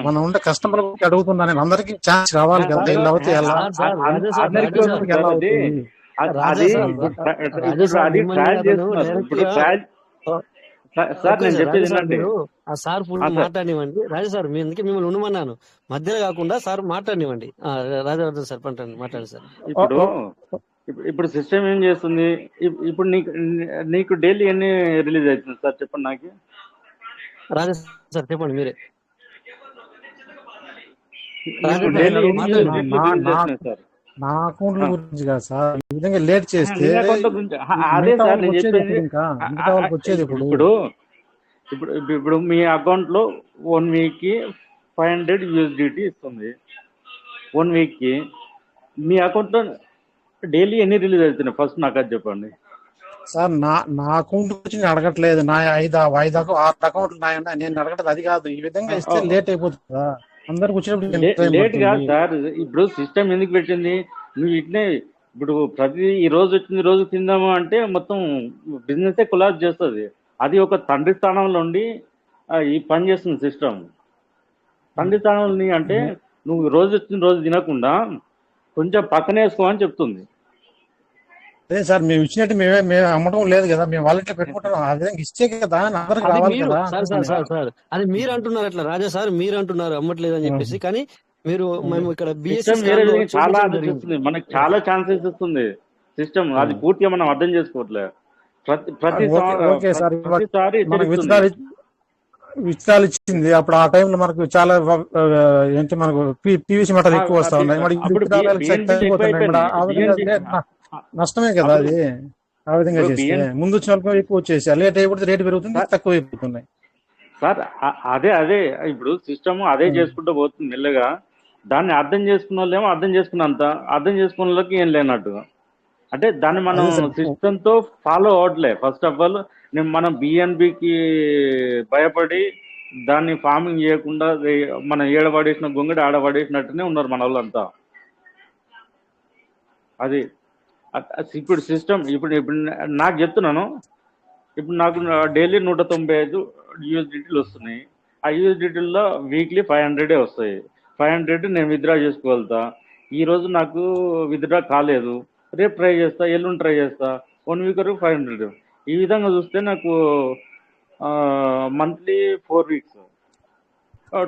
మనం ఉండే కస్టమర్ అడుగుతున్నా, నేను అందరికి ఛాన్స్ రావాలి కదా. లేకపోతే ఎలా అందరికీ ఎలా అవుతుంది? సార్ నేను చెప్పేది ఏంటంటే ఆ సార్ ఫుల్ మాట్లాడినివ్వండి. రాజా సార్ మీ అందుకే మిమ్మల్ని ఉండమన్నాను, మధ్యలో కాకుండా సార్ మాట్లాడినివ్వండి. రాజవర్ధన్ సార్ మాట్లాడండి సార్. ఇప్పుడు సిస్టమ్ ఏం చేస్తుంది? ఇప్పుడు నీకు డైలీ ఎన్ని రిలీజ్ అవుతుంది సార్ చెప్పండి నాకు. రాజా సార్ చెప్పండి మీరే. నా అకౌంట్ల గురించి కాదు సార్, ఈ విధంగా లేట్ చేస్తే అదే సార్ నేను చెప్పేది. వచ్చేది ఇప్పుడు మీ అకౌంట్ లో 1 వీక్ కి 500 USDT ఇస్తుంది. 1 వీక్ కి మీ అకౌంట్ లో డైలీ ఎన్ని రిలీజ్ అవుతున్నాయి ఫస్ట్ నాకు అది చెప్పండి సార్. నా అకౌంట్ గురించి నేను అడగట్లేదు. నా 5 అకౌంట్లు నేను అడగట్లేదు, అది కాదు. ఈ విధంగా ఇస్తే లేట్ అయిపోతుంది కదా అందరికి వచ్చినప్పుడు. లేట్ కాదు సార్. ఇప్పుడు సిస్టమ్ ఎందుకు పెట్టింది? నువ్వు ఇట్నే ఇప్పుడు ఈ రోజు వచ్చింది రోజు తిందాము అంటే మొత్తం బిజినెస్ కొలాప్స్ చేస్తుంది. అది ఒక తండ్రి స్థానంలో ఉండి ఈ పని చేస్తుంది సిస్టమ్. తండ్రి స్థానంలో అంటే నువ్వు రోజు వచ్చిన రోజు తినకుండా కొంచెం పక్కన వేసుకోమని చెప్తుంది. అదే సార్, మేము ఇచ్చినట్టు మేము అమ్మటం లేదు కదా, మేము వాళ్ళకి పెట్టుకుంటాం. ఆ విధంగా ఇచ్చే కదా అందరికి రావాలి కదా. సార్ అది మీరు అంటున్నారు అట్లా, రాజా సార్ మీరు అంటున్నారు అమ్మట్లేదు అని చెప్పేసి. కానీ మీరు మేము ఇక్కడ చాలా ఆలోచిస్తుంది, మనకి చాలా ఛాన్సెస్ ఇస్తుంది సిస్టమ్. అది పూర్తిగా మనం అర్థం చేసుకోవట్లేదు. ప్రతిసారి విత్తనాలు ఇచ్చింది అప్పుడు ఆ టైంలో మనకు చాలా ఏంటి మనకు PVC మెటల్ ఎక్కువ వస్తా ఉన్నాయి. నష్టమే కదా అది. ఆ విధంగా చేస్తే ముందు వచ్చిన వాళ్ళకి ఎక్కువ వచ్చేసి లేట్ అయిపోతే రేటు పెరుగుతుంది, తక్కువ అయిపోతున్నాయి సార్. అదే ఇప్పుడు సిస్టమ్ అదే చేసుకుంటూ పోతుంది మెల్లగా. దాన్ని అర్థం చేసుకున్న వాళ్ళేమో అర్థం చేసుకున్న వాళ్ళకి ఏం లేనట్టుగా. అంటే దాన్ని మనం సిస్టమ్ తో ఫాలో అవట్లే. ఫస్ట్ ఆఫ్ ఆల్ మనం BNBకి భయపడి దాన్ని ఫార్మింగ్ చేయకుండా మనం ఏడబడేసిన గొంగడి ఆడబడేసినట్టునే ఉన్నారు మన వాళ్ళంతా. అది ఇప్పుడు సిస్టమ్ ఇప్పుడు నాకు చెప్తున్నాను. ఇప్పుడు నాకు డైలీ 195 USDTలు వస్తున్నాయి. ఆ USDTల్లో వీక్లీ 500 వస్తాయి. 500 నేను విత్డ్రా చేసుకోగలుగుతా. ఈరోజు నాకు విత్డ్రా కాలేదు, రేపు ట్రై చేస్తా, ఎల్లుండి ట్రై చేస్తా. 1 వీక్ వరకు 500. ఈ విధంగా చూస్తే నాకు మంత్లీ 4 వీక్స్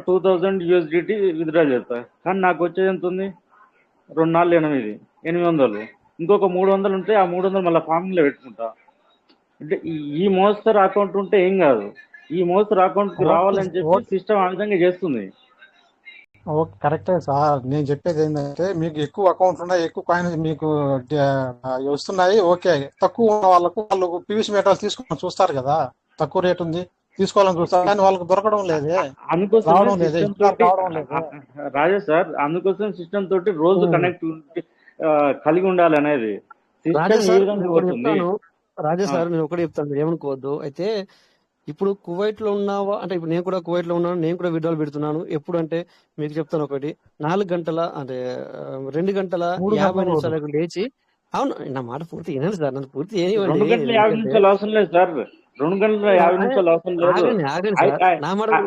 2000 USDT విత్డ్రా చేస్తా. కానీ నాకు వచ్చేది ఎంత ఉంది? 2 4 800. ఇంకొక 300 ఉంటే ఆ 300 మళ్ళీ ఫార్మింగ్లో పెట్టుకుంటా. అంటే ఈ మోస్తరు అకౌంట్ ఉంటే ఏం కాదు. ఈ మోస్తరు అకౌంట్కి రావాలని చెప్పి సిస్టమ్ ఆ విధంగా చేస్తుంది. కరెక్టే సార్. నేను చెప్పేది ఏంటంటే మీకు ఎక్కువ అకౌంట్ ఉన్నాయి, ఎక్కువ కాయిన్ మీకు వస్తున్నాయి, ఓకే. తక్కువ ఉన్న వాళ్ళు PVC మెటల్ తీసుకుని చూస్తారు కదా, తక్కువ రేట్ ఉంది తీసుకోవాలని చూస్తారు, కానీ వాళ్ళకి దొరకడం లేదే. రాజా సార్, అందుకోసం సిస్టమ్ తోటి రోజు కనెక్ట్ కలిగి ఉండాలి అనేది. రాజా సార్ నేను ఒకటి చెప్తాను, ఏమనుకోవద్దు. అయితే ఇప్పుడు కువైట్ లో ఉన్నావా అంటే ఇప్పుడు నేను కూడా కువైట్ లో ఉన్నాను, నేను కూడా విడ్రాల్ పెడుతున్నాను. ఎప్పుడు అంటే మీకు చెప్తాను ఒకటి, 4 గంటల అంటే 2 గంటల 3 50 గంటల రోజు నిమిషాలకు లేచి, అవును నా మాట పూర్తి వినండి సార్, నన్ను పూర్తి 2 చేయనివ్వండి. గంటల 50 ఎందుకంటే నిమిషాలు అవసరం లేదు సార్. 2 గంటల 50 నిమిషాలు అవసరం లేదు. ఆగండి ఐ- సార్, ఐ- నా మాట ఐ-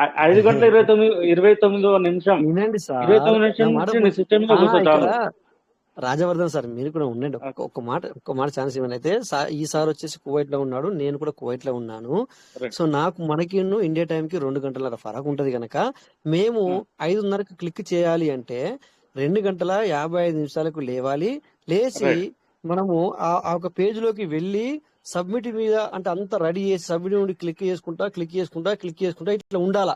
ఐ- 5 గంటల 29వ నిమిషం, వినండి సార్, 29 నిమిషం నా మాట నుంచి నీ పూర్తి. సిస్టమ్ లో కూర్చో ఇక్కడ చాలు. రాజవర్ధన్ సార్ మీరు కూడా ఉండండి, ఒక్క మాట ఛాన్స్ ఇవ్వండి. అయితే ఈ సార్ వచ్చేసి కువైట్ లో ఉన్నాడు, నేను కూడా కువైట్ లో ఉన్నాను. Correct. సో నాకు మనకి ఇండియా టైం కి 2 గంటల ఫరక్ ఉంటది కనుక మేము 5:30కి క్లిక్ చేయాలి అంటే 2 గంటల 55 నిమిషాలకు లేవాలి. లేచి Right. మనము ఆ ఒక పేజ్ లోకి వెళ్ళి సబ్మిట్ మీద అంటే అంత రెడీ చేసి సబ్మిట్ నుండి క్లిక్ చేసుకుంటా ఇట్లా ఉండాలా.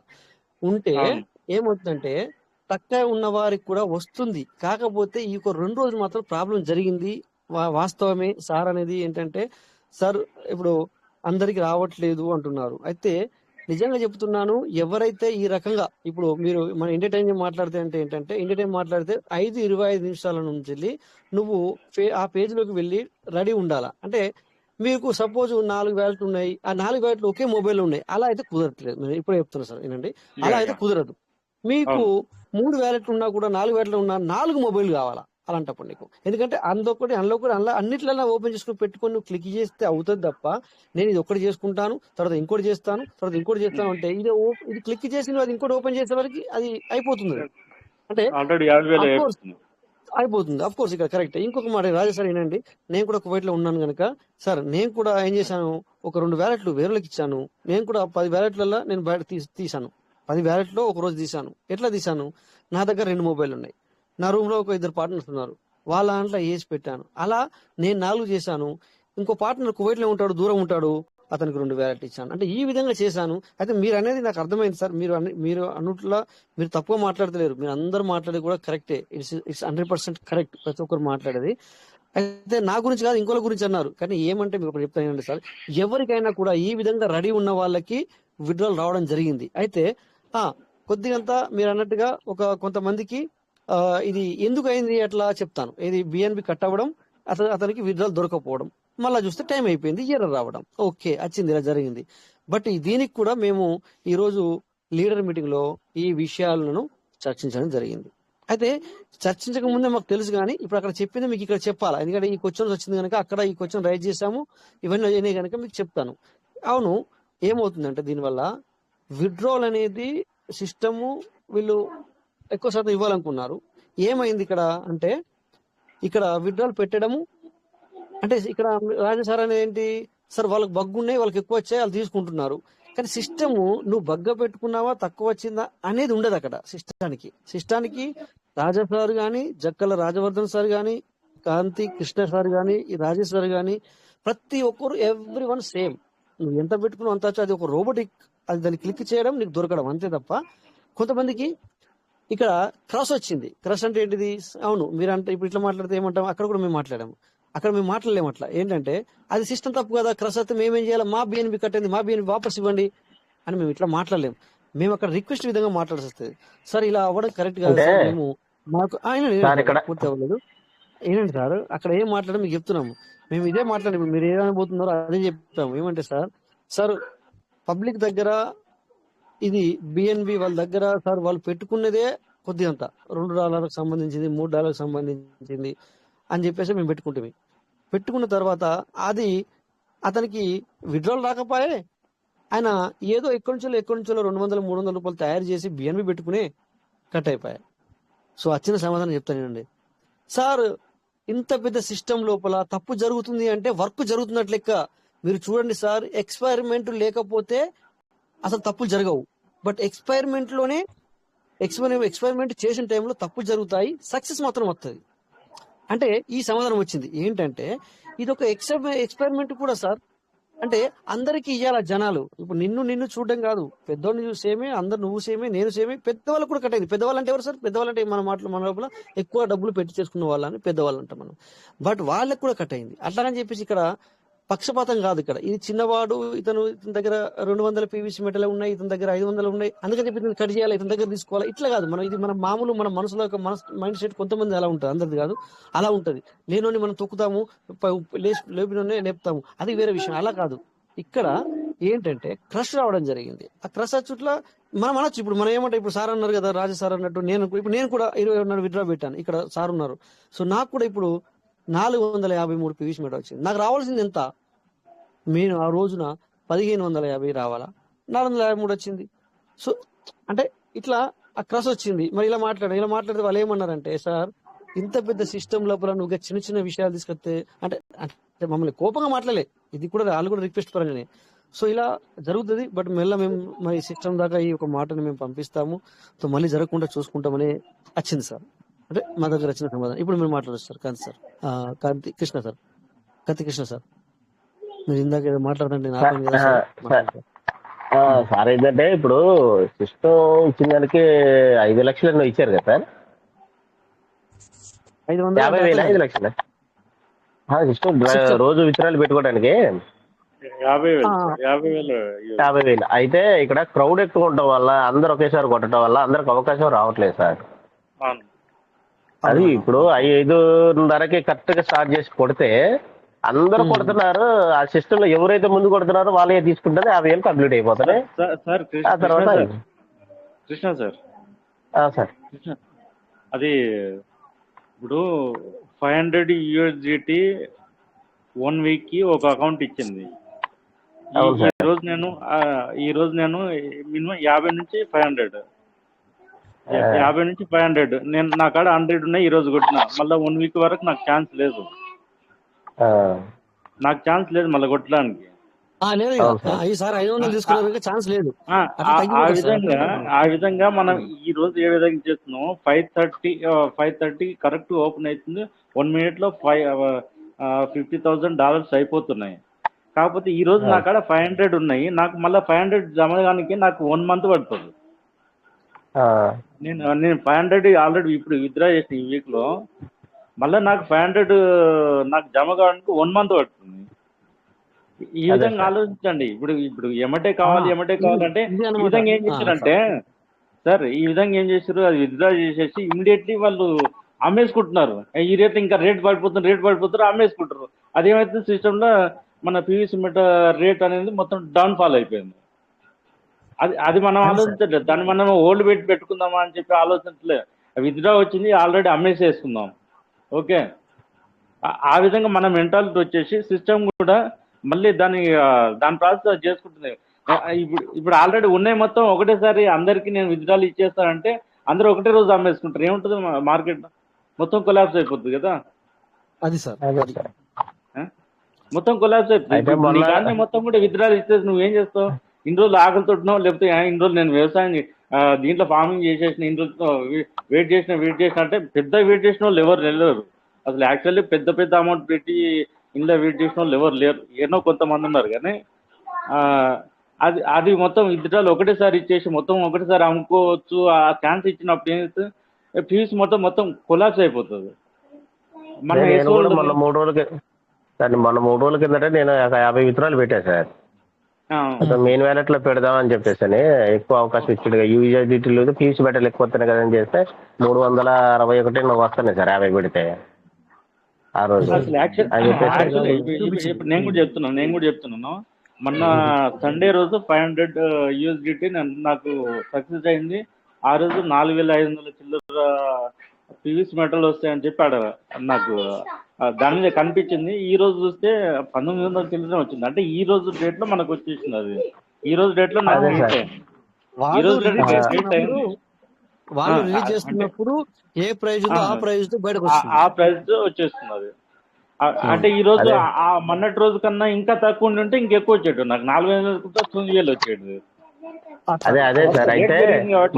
ఉంటే అవును. ఏమవుతుందంటే తక్కువ ఉన్న వారికి కూడా వస్తుంది. కాకపోతే ఈ 2 రోజులు మాత్రం ప్రాబ్లం జరిగింది. వాస్తవమే సార్ అనేది ఏంటంటే, సార్ ఇప్పుడు అందరికి రావట్లేదు అంటున్నారు. అయితే నిజంగా చెప్తున్నాను, ఎవరైతే ఈ రకంగా ఇప్పుడు మీరు మన ఇండియా టైం మాట్లాడితే అంటే ఏంటంటే, ఇండియా టైం మాట్లాడితే 5:25 నిమిషాల నుంచి వెళ్ళి నువ్వు ఆ పేజ్ లోకి వెళ్ళి రెడీ ఉండాలా. అంటే మీకు సపోజ్ 4 వ్యాలెట్ ఉన్నాయి, ఆ 4 వ్యాలెట్లు ఒకే మొబైల్ ఉన్నాయి, అలా అయితే కుదరట్లేదు. నేను ఇప్పుడే చెప్తున్నా సార్ వినండి, అలా అయితే కుదరదు. మీకు 3 వ్యాలెట్లు ఉన్నా కూడా 4 వ్యాలెట్లు ఉన్నా 4 మొబైల్ కావాలా అలాంటప్పుడు నీకు. ఎందుకంటే అందులో అన్నిట్లలో ఓపెన్ చేసుకుని పెట్టుకొని నువ్వు క్లిక్ చేస్తే అవుతుంది తప్ప, నేను ఇది ఒకటి చేసుకుంటాను తర్వాత ఇంకోటి చేస్తాను అంటే ఇది క్లిక్ చేసి నువ్వు అది ఇంకోటి ఓపెన్ చేసే వరకు అది అయిపోతుంది. అంటే ఆల్రెడీ 50,000 అఫ్ కోర్స్ అయిపోతుంది. అఫ్ కోర్స్ ఇక్కడ కరెక్ట్. ఇంకొక మాట రాజా సార్ ఏంటండి, నేను కూడా కువైట్ లో ఉన్నాను కనుక సార్ నేను కూడా ఏం చేశాను, ఒక 2 వ్యాలెట్లు వేరేలకు ఇచ్చాను. నేను కూడా 10 వ్యాలెట్లలో నేను బయట తీసాను. 10 వ్యాలెట్లో ఒక రోజు తీసాను. ఎట్లా తీసాను, నా దగ్గర 2 మొబైల్ ఉన్నాయి, నా రూమ్ లో ఒక 2 పార్ట్నర్స్ ఉన్నారు, వాళ్ళ దాంట్లో వేసి పెట్టాను. అలా నేను 4 చేశాను. ఇంకో పార్ట్నర్ కువైట్ లో ఉంటాడు, దూరం ఉంటాడు, అతనికి 2 వ్యాలెట్ ఇచ్చాను. అంటే ఈ విధంగా చేశాను. అయితే మీరు అనేది నాకు అర్థమైంది సార్, మీరు అన్నట్లా మీరు తప్పుగా మాట్లాడతలేరు, మీరు అందరూ మాట్లాడేది కూడా కరెక్టే. ఇట్స్ 100% కరెక్ట్ ప్రతి ఒక్కరు మాట్లాడేది. అయితే నా గురించి కాదు ఇంకోళ్ళ గురించి అన్నారు, కానీ ఏమంటే మీకు ఒకటి చెప్తానండి సార్, ఎవరికైనా కూడా ఈ విధంగా రెడీ ఉన్న వాళ్ళకి విడ్రాల్ రావడం జరిగింది. అయితే కొద్దిగంతా మీరు అన్నట్టుగా కొంతమందికి ఇది ఎందుకు అయింది అట్లా చెప్తాను. ఇది బిఎన్బి కట్ అవ్వడం, అతనికి విడ్రాల్ దొరకపోవడం, మళ్ళా చూస్తే టైం అయిపోయింది, ఎర్రర్ రావడం, ఓకే వచ్చింది, ఇలా జరిగింది. బట్ దీనికి కూడా మేము ఈ రోజు లీడర్ మీటింగ్ లో ఈ విషయాలను చర్చించడం జరిగింది. అయితే చర్చించక ముందే మాకు తెలుసు, కానీ ఇప్పుడు అక్కడ చెప్పింది మీకు ఇక్కడ చెప్పాలా, ఎందుకంటే ఈ క్వశ్చన్ వచ్చింది కనుక అక్కడ ఈ క్వశ్చన్ రైజ్ చేసాము, ఇవన్నీ అయినాయి కనుక మీకు చెప్తాను. అవును, ఏమవుతుందంటే దీనివల్ల విడ్రాల్ అనేది సిస్టము వీళ్ళు ఎక్కువ శాతం ఇవ్వాలనుకున్నారు. ఏమైంది ఇక్కడ అంటే, ఇక్కడ విడ్రాల్ పెట్టడము అంటే ఇక్కడ రాజసార్ అనేది ఏంటి సార్, వాళ్ళకి బగ్గు ఉన్నాయి, వాళ్ళకి ఎక్కువ వచ్చాయి, వాళ్ళు తీసుకుంటున్నారు. కానీ సిస్టమ్ నువ్వు బగ్గ పెట్టుకున్నావా తక్కువ వచ్చిందా అనేది ఉండదు అక్కడ. సిస్టానికి రాజా సార్ గాని, జక్కల రాజవర్ధన్ సార్ గాని, కాంతి కృష్ణ సార్ గాని, రాజేష్ సార్ గాని, ప్రతి ఒక్కరు ఎవ్రీ వన్ సేమ్. నువ్వు ఎంత పెట్టుకున్నావు అంత అది ఒక రోబోటిక్, అది దాన్ని క్లిక్ చేయడం నీకు దొరకడం అంతే తప్ప. కొంతమందికి ఇక్కడ క్రాస్ వచ్చింది. క్రాస్ అంటే ఏంటిది, అవును మీరు అంటే ఇప్పుడు ఇట్లా మాట్లాడితే ఏమంటాం, అక్కడ కూడా మేము మాట్లాడాము, అక్కడ మేము మాట్లాడలేము అట్లా. ఏంటంటే అది సిస్టమ్ తప్పు కదా, క్రాస్ అయితే మేమేం చేయాలి, మా బిఎన్బి కట్టింది, మా బిఎన్బి వాపస్ ఇవ్వండి అని మేము ఇట్లా మాట్లాడలేము. మేము అక్కడ రిక్వెస్ట్ విధంగా మాట్లాడాల్సి వస్తుంది. సార్ ఇలా అవ్వడం కరెక్ట్ కాదు సార్, మేము మాకు పూర్తి అవ్వలేదు ఏంటంటే సార్, అక్కడ ఏం మాట్లాడడం మీకు చెప్తున్నాము. మేము ఇదే మాట్లాడి మీరు ఏమనిపోతున్నారో అదే చెప్పాము. ఏమంటే సార్ పబ్లిక్ దగ్గర ఇది బిఎన్బి వాళ్ళ దగ్గర సార్ వాళ్ళు పెట్టుకున్నదే కొద్దిగంత $2 సంబంధించింది, $3 సంబంధించింది అని చెప్పేసి మేము పెట్టుకున్న తర్వాత అది అతనికి విడ్రాల్ రాకపోయే, ఆయన ఏదో ఎక్కడి నుంచో $200-300 తయారు చేసి బిఎన్బి పెట్టుకుని కట్ అయిపోయాయి. సో వచ్చిన సమాధానం చెప్తానండి సార్, ఇంత పెద్ద సిస్టమ్ లోపల తప్పు జరుగుతుంది అంటే వర్క్ జరుగుతున్నట్లు లెక్క. మీరు చూడండి సార్, ఎక్స్పెరిమెంట్ లేకపోతే అసలు తప్పులు జరగవు. బట్ ఎక్స్పెరిమెంట్ చేసిన టైంలో తప్పులు జరుగుతాయి, సక్సెస్ మాత్రం వస్తుంది. అంటే ఈ సమాధానం వచ్చింది. ఏంటంటే ఇది ఒక ఎక్స్పెరిమెంట్ కూడా సార్. అంటే అందరికి ఇవ్వాల జనాలు. ఇప్పుడు నిన్ను చూడడం కాదు, పెద్దవాళ్ళని చూసి సేమే, అందరు నువ్వు సేమే, నేను సేమే. పెద్దవాళ్ళు కూడా కట్ అయింది. పెద్దవాళ్ళు అంటే ఎవరు సార్, పెద్దవాళ్ళు అంటే మన లోపల ఎక్కువ డబ్బులు పెట్టి చేసుకున్న వాళ్ళని పెద్దవాళ్ళు అంటాం మనం. బట్ వాళ్ళకి కూడా కట్ అయింది. అట్లానని చెప్పేసి ఇక్కడ పక్షపాతం కాదు. ఇక్కడ ఇది చిన్నవాడు, ఇతని దగ్గర 200 పీవీసీ మెటల్ ఉన్నాయి, ఇతని దగ్గర 500 ఉన్నాయి, అందుకని చెప్పి ఇతను కట్ చేయాలి, ఇతని దగ్గర తీసుకోవాలి, ఇట్లా కాదు. ఇది మన మామూలు మన మనసులో యొక్క మైండ్ సెట్ కొంతమంది అలా ఉంటుంది, అందరిది కాదు, అలా ఉంటది. లేనోని మనం తొక్కుతాము, లేపినోనే లేపుతాము, అది వేరే విషయం. అలా కాదు. ఇక్కడ ఏంటంటే క్రష్ రావడం జరిగింది. ఆ క్రష్ వచ్చుట్ల మనం అనొచ్చు. ఇప్పుడు మనం ఏమంటే ఇప్పుడు సార్ అన్నారు కదా, రాజు సార్ అన్నట్టు నేను కూడా 20 విత్డ్రా పెట్టాను. ఇక్కడ సార్ ఉన్నారు. సో నాకు కూడా ఇప్పుడు 453 పీవీసీ మెట వచ్చింది. నాకు రావాల్సింది ఎంత? నేను ఆ రోజున 1550 రావాలా, 453 వచ్చింది. సో అంటే ఇట్లా ఆ క్రష్ వచ్చింది. మరి ఇలా మాట్లాడితే వాళ్ళు ఏమన్నారంటే, సార్ ఇంత పెద్ద సిస్టమ్ లోపల నువ్వు చిన్న చిన్న విషయాలు తీసుకొస్తే అంటే అంటే మమ్మల్ని కోపంగా మాట్లాడలే, ఇది కూడా వాళ్ళు కూడా రిక్వెస్ట్ పరంగానే. సో ఇలా జరుగుతుంది. బట్ మేము మరి సిస్టమ్ దాకా ఈ ఒక మాటని మేము పంపిస్తాము, సో మళ్ళీ జరగకుండా చూసుకుంటామని వచ్చింది సార్. అంటే మా దగ్గర వచ్చిన సమాధానం. ఇప్పుడు మీరు మాట్లాడచ్చు సార్. కాంతి సార్, కాంతి కృష్ణ సార్, మీరు ఇందాక ఏదో మాట్లాడుతుంటే నేను ఆపాను కదా సార్, మాట్లాడండి సార్. సార్ ఏంటంటే ఇప్పుడు సిస్టమ్ ఇచ్చిన దానికి 5 లక్షలు ఎన్నో ఇచ్చారు కదా సార్, 500 50,000 5 లక్షలు సిస్టమ్ రోజు విత్తనాలు పెట్టుకోవడానికి 50,000. అయితే ఇక్కడ క్రౌడ్ ఎక్కువ ఉండటం వల్ల అందరు ఒకేసారి కొట్టడం వల్ల అందరికి అవకాశం రావట్లేదు సార్. అది ఇప్పుడు 5:30కి కరెక్ట్ గా స్టార్ట్ చేసి కొడితే అందరూ కొడుతున్నారు. ఆ సిస్టమ్ లో ఎవరైతే ముందు కొడుతున్నారో వాళ్ళే తీసుకుంటే 50,000 కంప్లీట్ అయిపోతున్నాయి. ఆ తర్వాత కృష్ణ సార్ సార్ అది ఇప్పుడు 500 USDT 1 వీక్ కి ఒక అకౌంట్ ఇచ్చింది. ఈ రోజు నేను మినిమం 50 నుంచి 500 నేను నా కాడ 100 ఉన్నాయి. ఈ రోజు కొట్టిన మళ్ళీ 1 వీక్ వరకు నాకు ఛాన్స్ లేదు మళ్ళీ కొట్టడానికి. ఆ విధంగా మనం ఈ రోజు ఏ విధంగా చేస్తున్నాం, 5:30 కరెక్ట్ ఓపెన్ అవుతుంది. 1 minute లో $50,000 అయిపోతున్నాయి. కాకపోతే ఈ రోజు నా కాడ 500 ఉన్నాయి. నాకు మళ్ళీ 500 జమ కానికి నాకు 1 month పడుతుంది. నేను 500 ఆల్రెడీ ఇప్పుడు విత్డ్రా చేసిన ఈ వీక్ లో, మళ్ళీ నాకు 500 నాకు జమ కావడానికి 1 month పడుతుంది. ఈ విధంగా ఆలోచించండి. ఇప్పుడు ఎమ్మటే కావాలంటే ఈ విధంగా ఏం చేశారంటే సార్, ఈ విధంగా ఏం చేశారు, అది విత్డ్రా చేసేసి ఇమీడియట్లీ వాళ్ళు అమ్మేసుకుంటున్నారు. ఈ రేట్ ఇంకా రేట్ పడిపోతున్నారు అమ్మేసుకుంటారు. అదేమైతే సిస్టమ్ లో మన పీవీసీ మెట రేట్ అనేది మొత్తం డౌన్ ఫాల్ అయిపోయింది. అది మనం ఆలోచించట్లేదు. దాన్ని మనం ఓల్డ్ పెట్టుకుందామా అని చెప్పి ఆలోచించలేదు. విత్డ్రా వచ్చింది, ఆల్రెడీ అమ్మేసేసుకుందాం. ఓకే, ఆ విధంగా మన మెంటాలిటీ వచ్చేసి సిస్టమ్ కూడా మళ్ళీ దాని ప్రాసెస్ చేసుకుంటుంది. ఇప్పుడు ఆల్రెడీ ఉన్నాయి మొత్తం ఒకటేసారి అందరికీ నేను విత్డ్రాలు ఇచ్చేస్తానంటే అందరూ ఒకటే రోజు అమ్మేసుకుంటారు. ఏముంటుంది మార్కెట్ మొత్తం కొలాప్స్ అయిపోతుంది కదా. అది సార్ మొత్తం కొలాప్స్ అయిపోతుంది. మొత్తం కూడా విత్డ్రాలు ఇచ్చేసి నువ్వేం చేస్తావు? ఇన్ని రోజులు ఆకలితోటినావు, లేకపోతే ఇన్ని రోజులు నేను వ్యవసాయం దీంట్లో ఫార్మింగ్ చేసేసిన, ఇన్ని రోజులతో వెయిట్ చేసిన అంటే పెద్ద వెయిట్ చేసిన వాళ్ళు ఎవరు వెళ్ళరు. అసలు యాక్చువల్లీ పెద్ద అమౌంట్ పెట్టి ఇంట్లో వెయిట్ చేసిన వాళ్ళు ఎవరు లేరు. ఏమో కొంతమంది ఉన్నారు. కానీ అది మొత్తం విత్డ్రాలు ఒకటేసారి ఇచ్చేసి మొత్తం ఒకటేసారి అమ్ముకోవచ్చు. ఆ ఛాన్స్ ఇచ్చినప్పుడు ఏమైతే ఫీజు మొత్తం కొలాప్స్ అయిపోతుంది. మొన్న 3 రోజుల కిందట నేను 50 విత్డ్రాలు పెట్టాను సార్. మెయిన్ వ్యాలెట్ లో పెడదామని చెప్పేసి ఎక్కువ అవకాశం ఇచ్చాడు. యూజీటీలు ఫీజు పెట్టలు ఎక్కువ వస్తున్నాయి కదా అని చేస్తే 361 వస్తున్నాయి సార్ 50 పెడితే ఆ రోజు. నేను కూడా చెప్తున్నాను మొన్న సండే రోజు 500 USDT నాకు సక్సెస్ అయింది. ఆ రోజు 4,500 చిల్లర పీవీసీ మెటల్ వస్తాయని చెప్పి నాకు దాని మీద కనిపించింది. ఈ రోజు చూస్తే 1,900 చిల్లర వచ్చింది. అంటే ఈ రోజు డేట్ లో మనకు వచ్చేసింది. అది ఈ రోజు డేట్ లో నాకు వాళ్ళు రిలీజ్ చేస్తున్నప్పుడు ఏ ప్రైజ్ ఉందో ఆ ప్రైజ్ బయటకు వచ్చేస్తుంది. అది అంటే ఈ రోజు ఆ మొన్నటి రోజు కన్నా ఇంకా తక్కువ ఉంటే ఇంకెక్కువ వచ్చేటు. నాకు 4,500 9,000 వచ్చేది. అదే సార్. అయితే